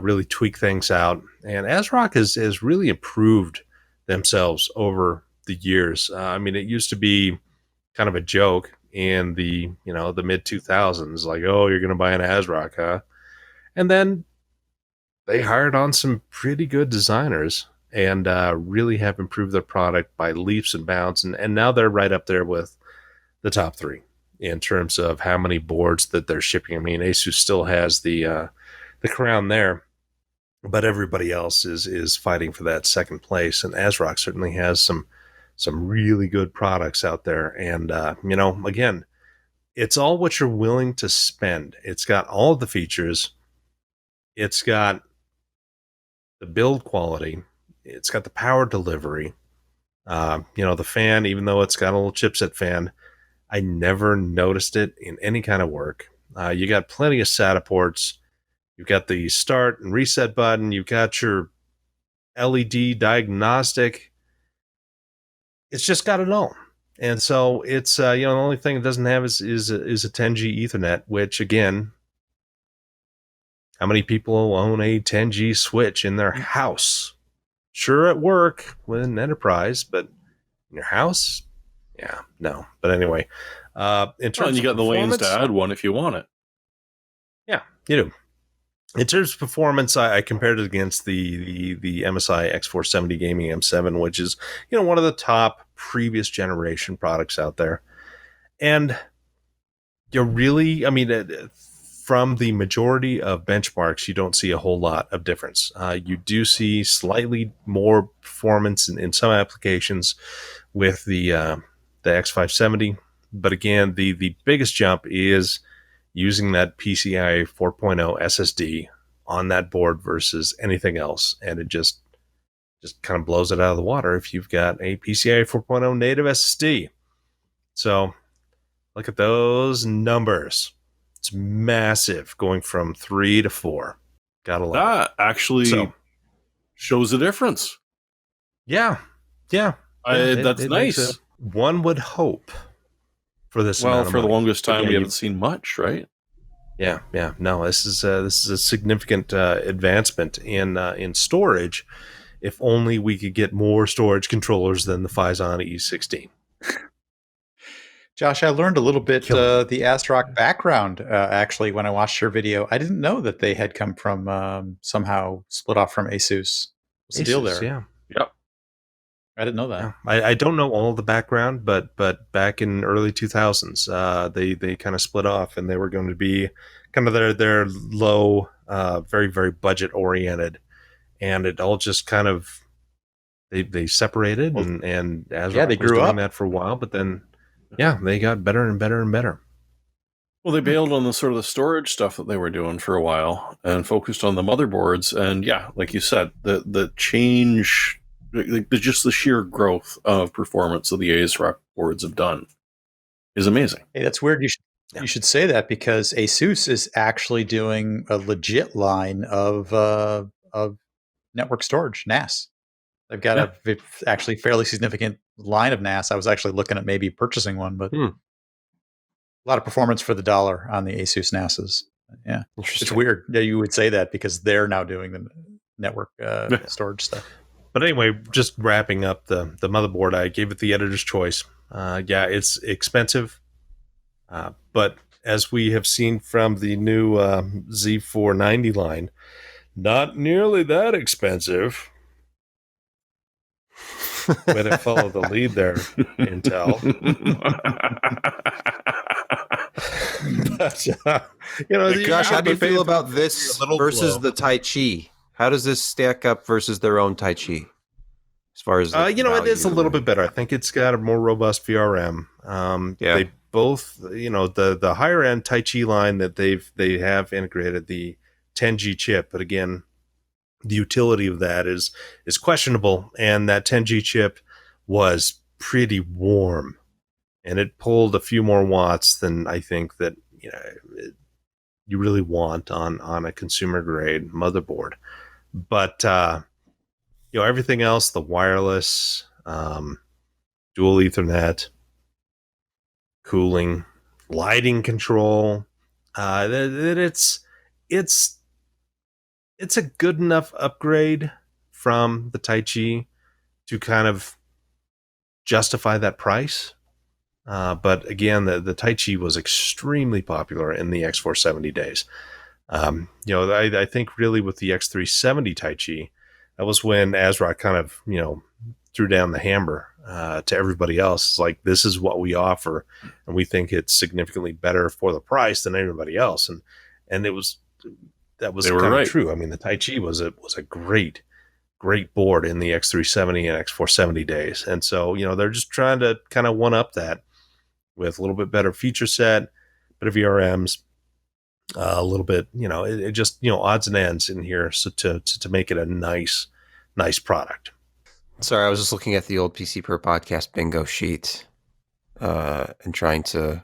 really tweak things out. And ASRock has really improved themselves over the years. It used to be kind of a joke in the mid 2000s, like, oh, you're going to buy an ASRock, huh? And then they hired on some pretty good designers and really have improved their product by leaps and bounds. And now they're right up there with the top 3 in terms of how many boards that they're shipping. I mean, Asus still has the crown there, but everybody else is fighting for that second place. And ASRock certainly has some some really good products out there. And, again, it's all what you're willing to spend. It's got all of the features. It's got the build quality. It's got the power delivery. The fan, even though it's got a little chipset fan, I never noticed it in any kind of work. You got plenty of SATA ports. You've got the start and reset button. You've got your LED diagnostic. It's just got it all. And so it's, the only thing it doesn't have is a 10G Ethernet, which, again, how many people own a 10G switch in their house? Sure, at work with an enterprise, but in your house? Yeah, no. But anyway, in terms and you got of the lanes performance, to add one if you want it. Yeah, you do. In terms of performance, I compared it against the MSI X470 Gaming M7, which is, one of the top previous generation products out there. And you're really, from the majority of benchmarks, you don't see a whole lot of difference. You do see slightly more performance in some applications with the X570. But again, the biggest jump is using that PCIe 4.0 SSD on that board versus anything else. And it just kind of blows it out of the water if you've got a PCIe 4.0 native SSD. So look at those numbers. It's massive, going from 3 to 4. Gotta love That actually shows a difference. Yeah. That's nice. One would hope for this. Well, amount of for the money. longest time, Yeah, we haven't seen much, right? Yeah. No, this is a significant advancement in storage. If only we could get more storage controllers than the Phison E16. Josh, I learned a little bit the ASRock background actually when I watched your video. I didn't know that they had come from somehow split off from ASUS. What's the deal there? Yeah. Yep. I didn't know that. Yeah. I don't know all the background, but back in early 2000s, they kind of split off, and they were going to be kind of their low, very, very budget oriented, and it all just kind of they separated, and ASRock they was grew doing up that for a while, but then they got better and better and better. Well, they bailed on the sort of the storage stuff that they were doing for a while and focused on the motherboards. And yeah, like you said, the change, just the sheer growth of performance that the ASRock boards have done is amazing. Hey, that's weird. You should say that, because ASUS is actually doing a legit line of network storage, NAS. They've got a actually fairly significant line of NAS. I was actually looking at maybe purchasing one, but a lot of performance for the dollar on the ASUS NASes. Yeah, it's weird that you would say that, because they're now doing the network storage stuff. But anyway, just wrapping up the motherboard, I gave it the editor's choice. It's expensive, but as we have seen from the new Z490 line, not nearly that expensive. Way to follow the lead there, Intel. But, Gosh, how do you feel about this versus the Tai Chi? How does this stack up versus their own Tai Chi? As far as it is a little bit better. I think it's got a more robust VRM. They both, the higher end Tai Chi line that they have integrated the 10G chip, but again, the utility of that is questionable, and that 10G chip was pretty warm, and it pulled a few more watts than I think that you really want on a consumer grade motherboard. But everything else, the wireless, dual Ethernet, cooling, lighting control, it's a good enough upgrade from the Tai Chi to kind of justify that price. But again, the Tai Chi was extremely popular in the X470 days. I think really with the X370 Tai Chi, that was when ASRock kind of, threw down the hammer to everybody else. It's like, this is what we offer, and we think it's significantly better for the price than everybody else. And that was kind of true. I mean, the Tai Chi was a great great board in the X370 and X470 days. And so, they're just trying to kind of one up that with a little bit better feature set, bit of VRMs, a little bit, it just, odds and ends in here. So to make it a nice product. Sorry, I was just looking at the old PC Per podcast bingo sheet and trying to.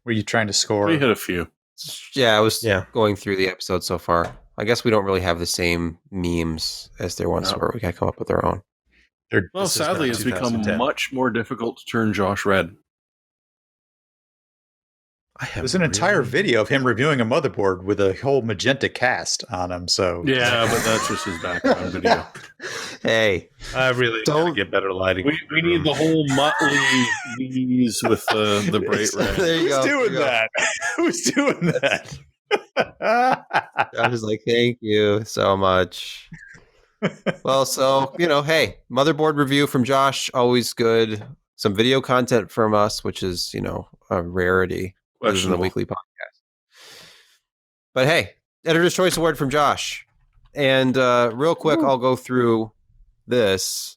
Were you trying to score? We hit a few. Yeah, I was going through the episode so far. I guess we don't really have the same memes as there once were. We got to come up with our own. Well, sadly, it's become much more difficult to turn Josh red. There's an entire video of him reviewing a motherboard with a whole magenta cast on him. So yeah, but that's just his background video. Hey, I really don't get better lighting. We need the whole motley bees with the bright red. There you go. Who's doing that? Who's doing that? I was like, thank you so much. Well, so, hey, motherboard review from Josh, always good. Some video content from us, which is, a rarity in the weekly podcast. But hey, Editor's Choice Award from Josh. And real quick, I'll go through this.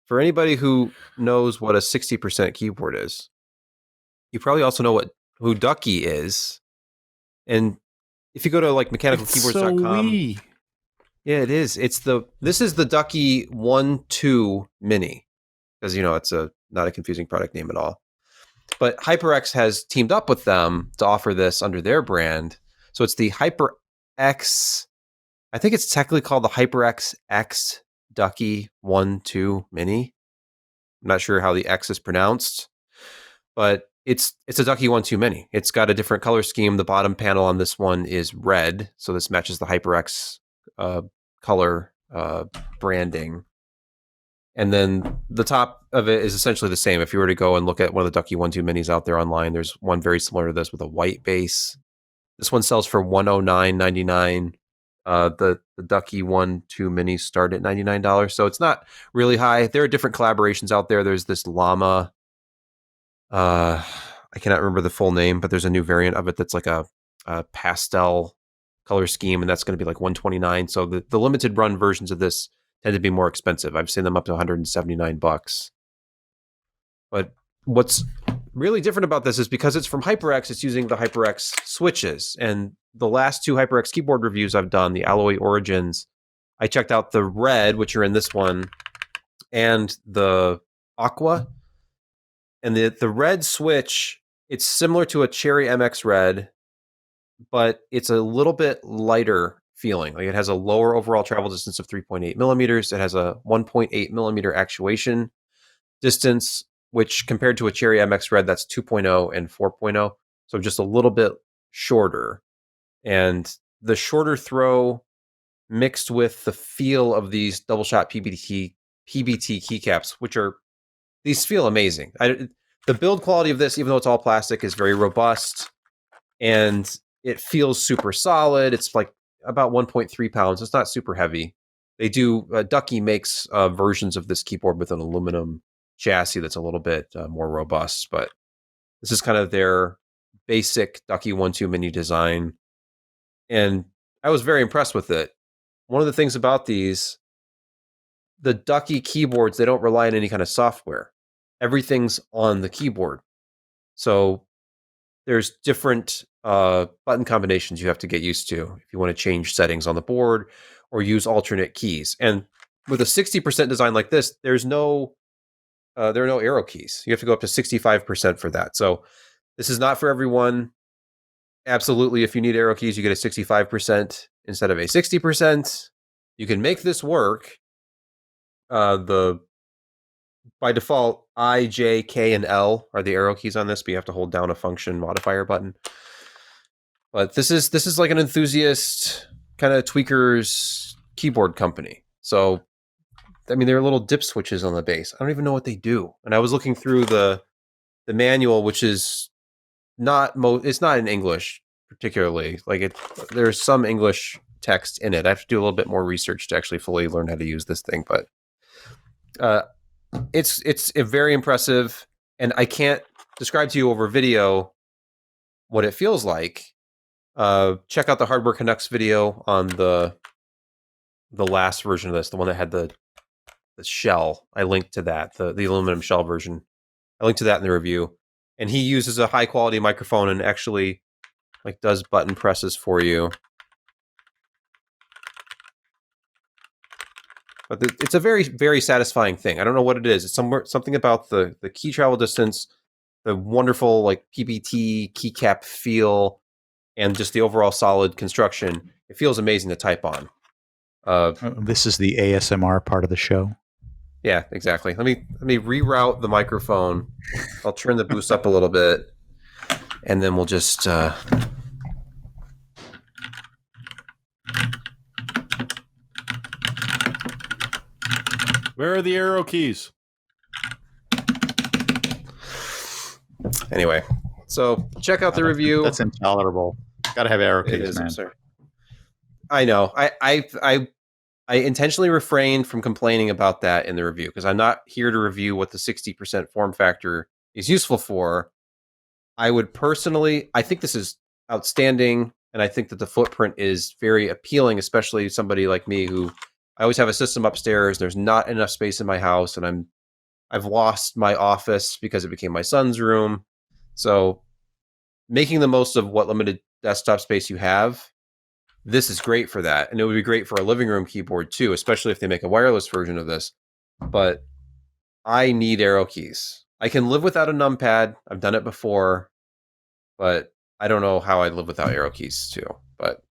For anybody who knows what a 60% keyboard is, you probably also know who Ducky is. And if you go to like mechanicalkeyboards.com, yeah, it is. This is the Ducky 1-2 Mini, because it's not a confusing product name at all. But HyperX has teamed up with them to offer this under their brand. So it's the HyperX. I think it's technically called the HyperX X Ducky 1-2 Mini. I'm not sure how the X is pronounced, but it's a Ducky 1-2 Mini. It's got a different color scheme. The bottom panel on this one is red, so this matches the HyperX color branding. And then the top of it is essentially the same. If you were to go and look at one of the Ducky 1-2 Minis out there online, there's one very similar to this with a white base. This one sells for $109.99. The Ducky 1-2 Minis start at $99, so it's not really high. There are different collaborations out there. There's this Llama. I cannot remember the full name, but there's a new variant of it that's like a pastel color scheme, and that's going to be like $129. So the limited run versions of this tend to be more expensive. I've seen them up to $179. But what's really different about this is because it's from HyperX, it's using the HyperX switches. And the last two HyperX keyboard reviews I've done, the Alloy Origins, I checked out the red, which are in this one, and the Aqua. And the red switch, it's similar to a Cherry MX Red, but it's a little bit lighter feeling. Like it has a lower overall travel distance of 3.8 millimeters. It has a 1.8 millimeter actuation distance, which compared to a Cherry MX Red, that's 2.0 and 4.0. So just a little bit shorter. And the shorter throw mixed with the feel of these double shot PBT keycaps, these feel amazing. The build quality of this, even though it's all plastic, is very robust, and it feels super solid. It's like about 1.3 pounds. It's not super heavy. They do, Ducky makes versions of this keyboard with an aluminum chassis that's a little bit more robust, but this is kind of their basic Ducky 1-2 Mini design. And I was very impressed with it. One of the things about the Ducky keyboards, they don't rely on any kind of software. Everything's on the keyboard. So there's different button combinations you have to get used to if you want to change settings on the board or use alternate keys. And with a 60% design like this, there are no arrow keys. You have to go up to 65% for that. So this is not for everyone. Absolutely, if you need arrow keys, you get a 65% instead of a 60%. You can make this work. By default, I, J, K, and L are the arrow keys on this, but you have to hold down a function modifier button. But this is like an enthusiast kind of tweakers keyboard company. So, I mean, there are little dip switches on the base. I don't even know what they do. And I was looking through the manual, which is it's not in English particularly. Like there's some English text in it. I have to do a little bit more research to actually fully learn how to use this thing, but it's very impressive, and I can't describe to you over video what it feels like. Check out the Hardware Canucks video on the last version of this, the one that had the shell. I linked to that, the aluminum shell version. I linked to that in the review. And he uses a high quality microphone and actually like does button presses for you. But it's a very, very satisfying thing. I don't know what it is. It's something about the key travel distance, the wonderful like PBT keycap feel, and just the overall solid construction. It feels amazing to type on. This is the ASMR part of the show. Yeah, exactly. Let me reroute the microphone. I'll turn the boost up a little bit, and then we'll just. Where are the arrow keys? Anyway, so check out the review. That's intolerable. Got to have arrow It keys, is, man. sir. I know. I intentionally refrained from complaining about that in the review because I'm not here to review what the 60% form factor is useful for. I would personally, I think this is outstanding, and I think that the footprint is very appealing, especially somebody like me who I always have a system upstairs. There's not enough space in my house, and I've lost my office because it became my son's room. So making the most of what limited desktop space you have, this is great for that. And it would be great for a living room keyboard too, especially if they make a wireless version of this. But I need arrow keys. I can live without a numpad. I've done it before, but I don't know how I'd live without arrow keys too. But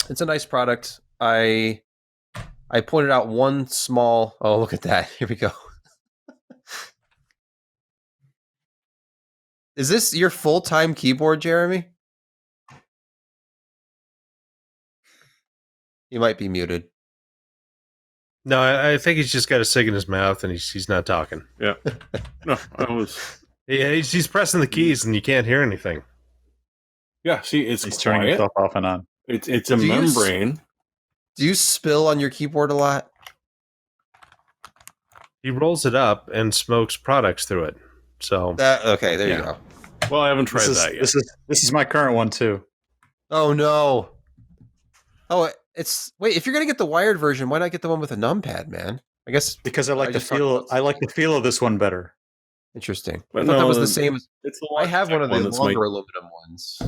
it's a nice product. I pointed out one small, oh, look at that. Here we go. Is this your full-time keyboard, Jeremy? You might be muted. No, I think he's just got a cig in his mouth and he's not talking. Yeah. No, I was. Yeah, he's pressing the keys and you can't hear anything. Yeah, see, it's He's quiet. turning himself off and on. It's a membrane. Do you spill on your keyboard a lot? He rolls it up and smokes products through it. So Okay, there you go. Well, I haven't tried that yet. This is my current one too. Oh no. Oh, wait. If you're gonna get the wired version, why not get the one with a numpad, man? I guess Because I like the just talked feel. about- I like the feel of this one better. Interesting. But I thought that no, was the same. It's the I have one of the that's longer aluminum ones.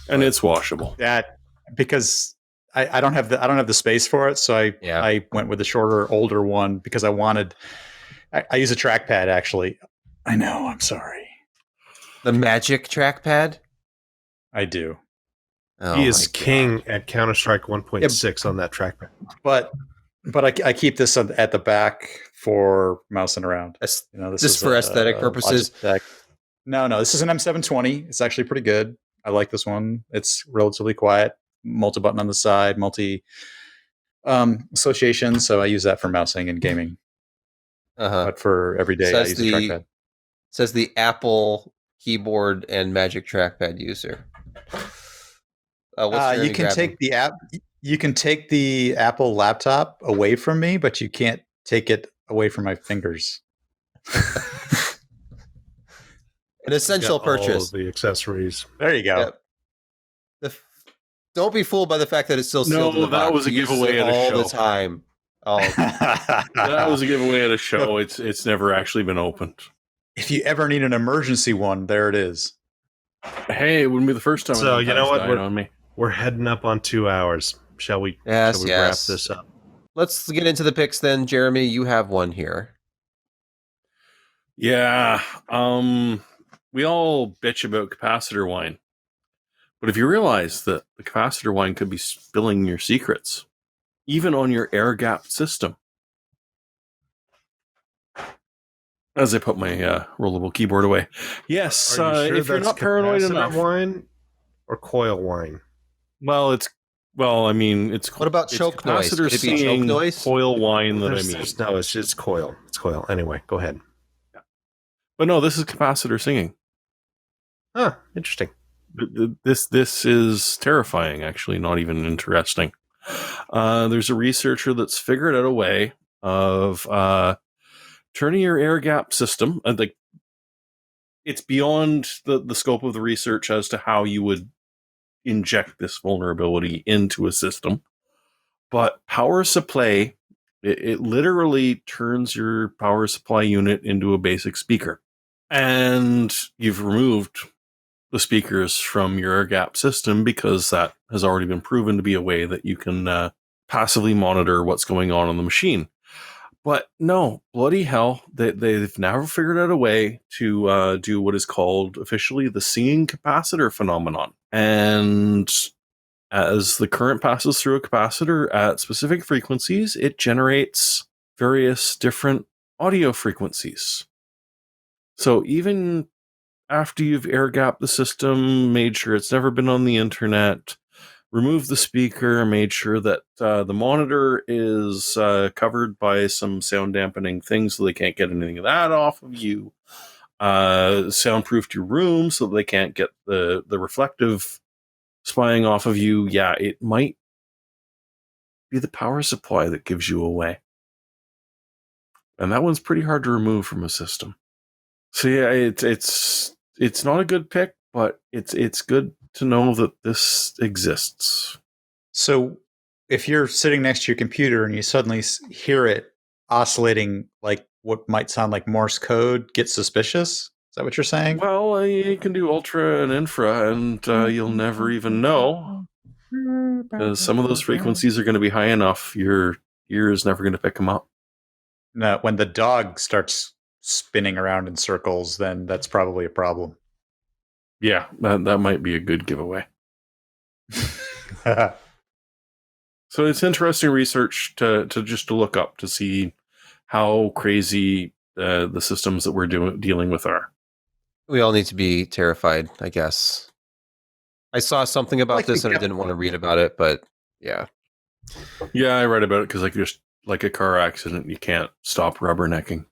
and it's washable. That because I don't have the space for it, so I went with the shorter, older one because I wanted. I use a trackpad actually. I know. I'm sorry. The Magic trackpad. I do. Oh, he is my God. king at Counter-Strike 1.6 on that trackpad. But I keep this at the back for mousing around. This This just is for aesthetic purposes. Logitech. No, this is an M720. It's actually pretty good. I like this one. It's relatively quiet. Multi-button on the side, multi association. So I use that for mousing and gaming. But for every day, I use a trackpad. Says the Apple keyboard and Magic trackpad user. You can take the app. You can take the Apple laptop away from me, but you can't take it away from my fingers. An essential Got purchase. All of the accessories. There you go. Yep. Don't be fooled by the fact that it's still sealed. No, in the that box. was a He uses giveaway it at a all show. the time. Oh, That was a giveaway at a show. It's never actually been opened. If you ever need an emergency one, there it is. Hey, it wouldn't be the first time. So, you know what? Died on me. We're heading up on 2 hours. Shall we Yes, wrap yes. this up? let's get into the picks then. Jeremy, you have one here. Yeah. We all bitch about capacitor wine. But if you realize that the capacitor wine could be spilling your secrets, even on your air gap system. As I put my rollable keyboard away. Yes, Are you sure if you're that's not paranoid capacitor enough. wine or coil wine? It's What about it's choke noise? capacitor Could it be choke singing noise? coil wine that I There's- mean. there's- no, it's coil. It's coil. Anyway, go ahead. But no, this is capacitor singing. Ah, interesting. This is terrifying, actually, not even interesting. There's a researcher that's figured out a way of turning your air gap system, and like it's beyond the scope of the research as to how you would inject this vulnerability into a system. But power supply, it literally turns your power supply unit into a basic speaker. And you've removed the speakers from your air gap system because that has already been proven to be a way that you can passively monitor what's going on the machine. But no, bloody hell, they've never figured out a way to do what is called officially the singing capacitor phenomenon. And as the current passes through a capacitor at specific frequencies, it generates various different audio frequencies. So even after you've air gapped the system, made sure it's never been on the internet, removed the speaker, made sure that the monitor is covered by some sound dampening things so they can't get anything of that off of you, soundproofed your room so they can't get the reflective spying off of you. Yeah, it might be the power supply that gives you away. And that one's pretty hard to remove from a system. So yeah, it's not a good pick, but it's good to know that this exists. So if you're sitting next to your computer and you suddenly hear it oscillating like what might sound like Morse code, get suspicious? Is that what you're saying? Well, you can do ultra and infra, and you'll never even know. Because some of those frequencies are going to be high enough, your ear is never going to pick them up. No, when the dog starts spinning around in circles, then that's probably a problem. Yeah, that might be a good giveaway. So it's interesting research to look up to see how crazy the systems that we're dealing with are. We all need to be terrified, I guess. I saw something about this and I didn't want to read about it, but yeah. Yeah, I read about it because just like a car accident, you can't stop rubbernecking.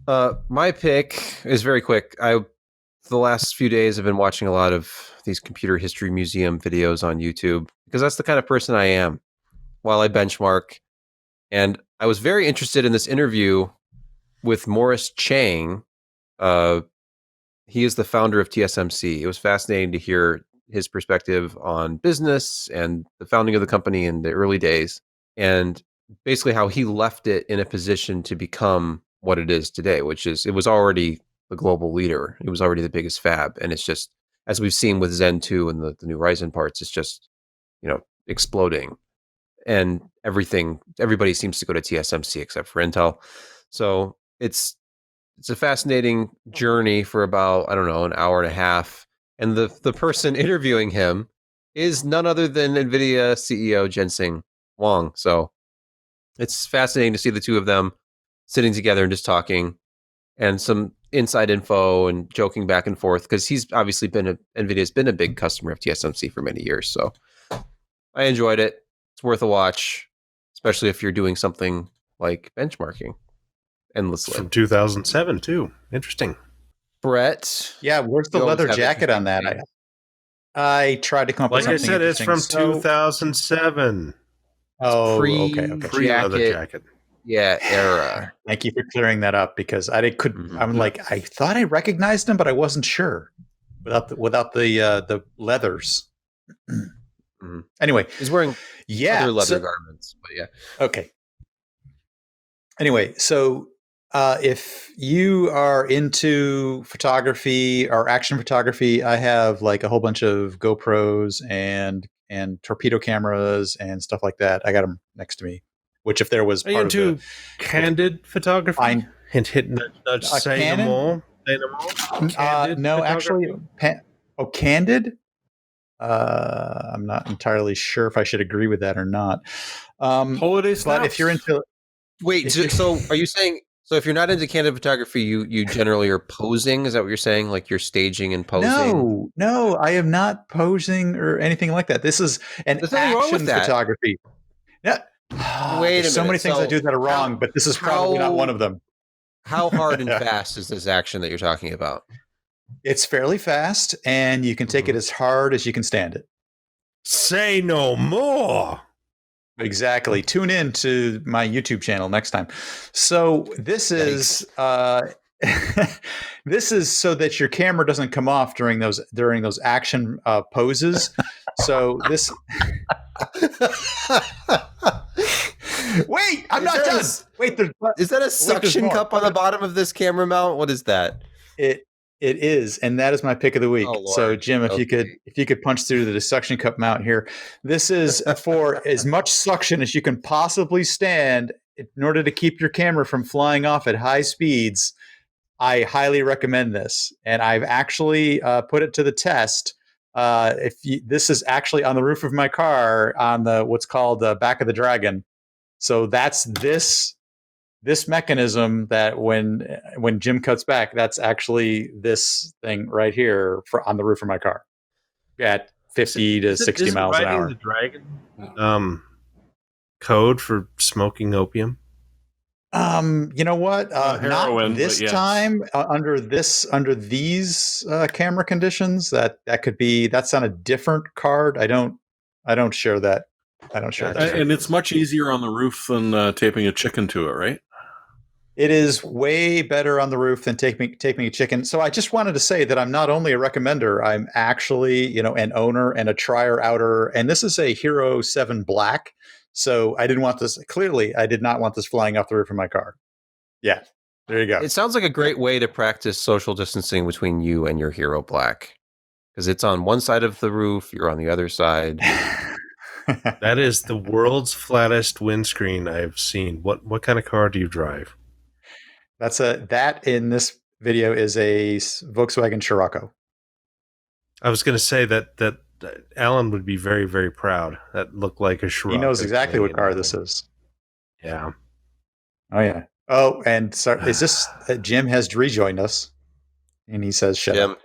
My pick is very quick. The last few days I've been watching a lot of these computer history museum videos on YouTube because that's the kind of person I am while I benchmark. And I was very interested in this interview with Morris Chang. He is the founder of TSMC. It was fascinating to hear his perspective on business and the founding of the company in the early days, and basically how he left it in a position to become what it is today, which is it was already the global leader. It was already the biggest fab. And it's just, as we've seen with Zen 2 and the new Ryzen parts, it's just, exploding. And everybody seems to go to TSMC except for Intel. So it's a fascinating journey for about, I don't know, an hour and a half. And the person interviewing him is none other than NVIDIA CEO Jensen Huang. So it's fascinating to see the two of them sitting together and just talking and some inside info and joking back and forth because he's obviously NVIDIA's been a big customer of TSMC for many years. So I enjoyed it. It's worth a watch, especially if you're doing something like benchmarking endlessly. From 2007 too. Interesting. Brett. Yeah, where's the leather jacket on that? I tried to come up with something. Like I said, it's from 2007. Oh, okay. Pre-leather jacket. Yeah, era. Thank you for clearing that up because I thought I recognized him, but I wasn't sure without the leathers. Anyway, he's wearing other leather garments, but yeah. Okay. Anyway, so if you are into photography or action photography, I have like a whole bunch of GoPros and torpedo cameras and stuff like that. I got them next to me. Which, if there was part of candid photography, hint, nudge, say no more. No, actually, candid. I'm not entirely sure if I should agree with that or not. Holiday snaps. But if you're into, so are you saying? So if you're not into candid photography, you generally are posing? Is that what you're saying? Like you're staging and posing? No, I am not posing or anything like that. This is an action photography. Yeah. Wait a minute. So many things I do that are wrong, but this is probably not one of them. How hard and fast is this action that you're talking about? It's fairly fast, and you can take it as hard as you can stand it. Say no more. Exactly. Tune in to my YouTube channel next time. So this is this is so that your camera doesn't come off during those action poses. So Wait, I'm not done. Wait, is that a suction cup on the bottom of this camera mount? What is that? It is, and that is my pick of the week. Oh, so, Jim, if you could punch through the suction cup mount here, this is for as much suction as you can possibly stand in order to keep your camera from flying off at high speeds. I highly recommend this, and I've actually put it to the test. This is actually on the roof of my car on the what's called the back of the Dragon. So that's this mechanism that when Jim cuts back, that's actually this thing right here on the roof of my car at 50 to 60 miles an hour. The Dragon code for smoking opium? You know what? Heroin, not this time under these camera conditions. That's on a different card. I don't share that. And it's much easier on the roof than taping a chicken to it, right? It is way better on the roof than taping a chicken. So I just wanted to say that I'm not only a recommender, I'm actually, an owner and a trier outer. And this is a Hero 7 Black. So I did not want this flying off the roof of my car. Yeah, there you go. It sounds like a great way to practice social distancing between you and your Hero Black. Because it's on one side of the roof, you're on the other side. That is the world's flattest windscreen I've seen. What kind of car do you drive? That in this video is a Volkswagen Scirocco. I was going to say that Alan would be very, very proud. That looked like a Scirocco. He knows exactly what car this is. Yeah. Oh, yeah. Oh, and is this Jim has rejoined us, and he says, "Shut up."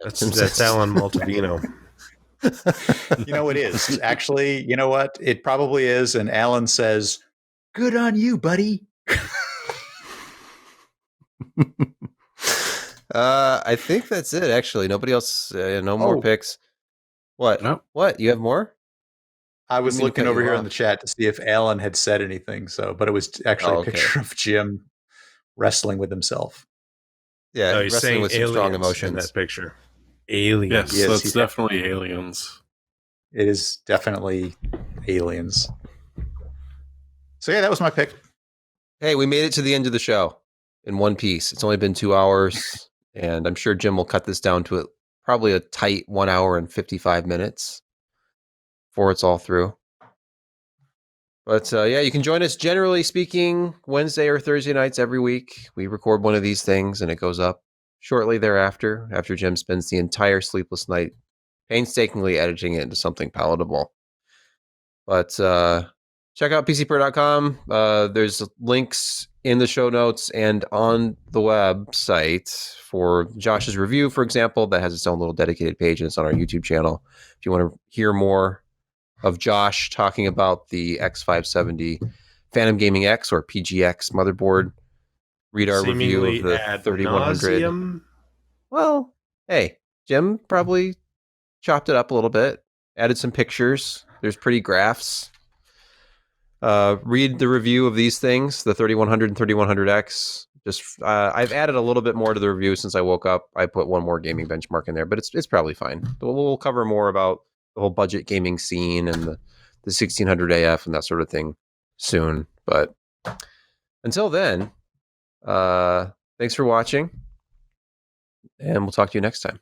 That's Alan Maltavino. It is actually. You know what? It probably is. And Alan says, "Good on you, buddy." I think that's it. Actually, nobody else. No more picks. What? No. What? You have more? I was looking over here in the chat to see if Alan had said anything. But it was actually a picture of Jim wrestling with himself. Yeah, he's wrestling saying with some strong emotions in that picture. Aliens. Yes, that's definitely aliens. It is definitely aliens. So yeah, that was my pick. Hey, we made it to the end of the show in one piece. It's only been 2 hours, and I'm sure Jim will cut this down to probably a tight 1 hour and 55 minutes before it's all through. But yeah, you can join us, generally speaking, Wednesday or Thursday nights every week. We record one of these things, and it goes up shortly thereafter, after Jim spends the entire sleepless night painstakingly editing it into something palatable. But check out PCPro.com. There's links in the show notes and on the website for Josh's review, for example, that has its own little dedicated page, and it's on our YouTube channel. If you want to hear more of Josh talking about the X570 Phantom Gaming X or PGX motherboard, read our review of the 3100. nauseam. Well, hey, Jim probably chopped it up a little bit, added some pictures. There's pretty graphs. Read the review of these things, the 3100 and 3100X. I've added a little bit more to the review since I woke up. I put one more gaming benchmark in there, but it's probably fine. We'll cover more about the whole budget gaming scene and the 1600 AF and that sort of thing soon. But until then, thanks for watching, and we'll talk to you next time.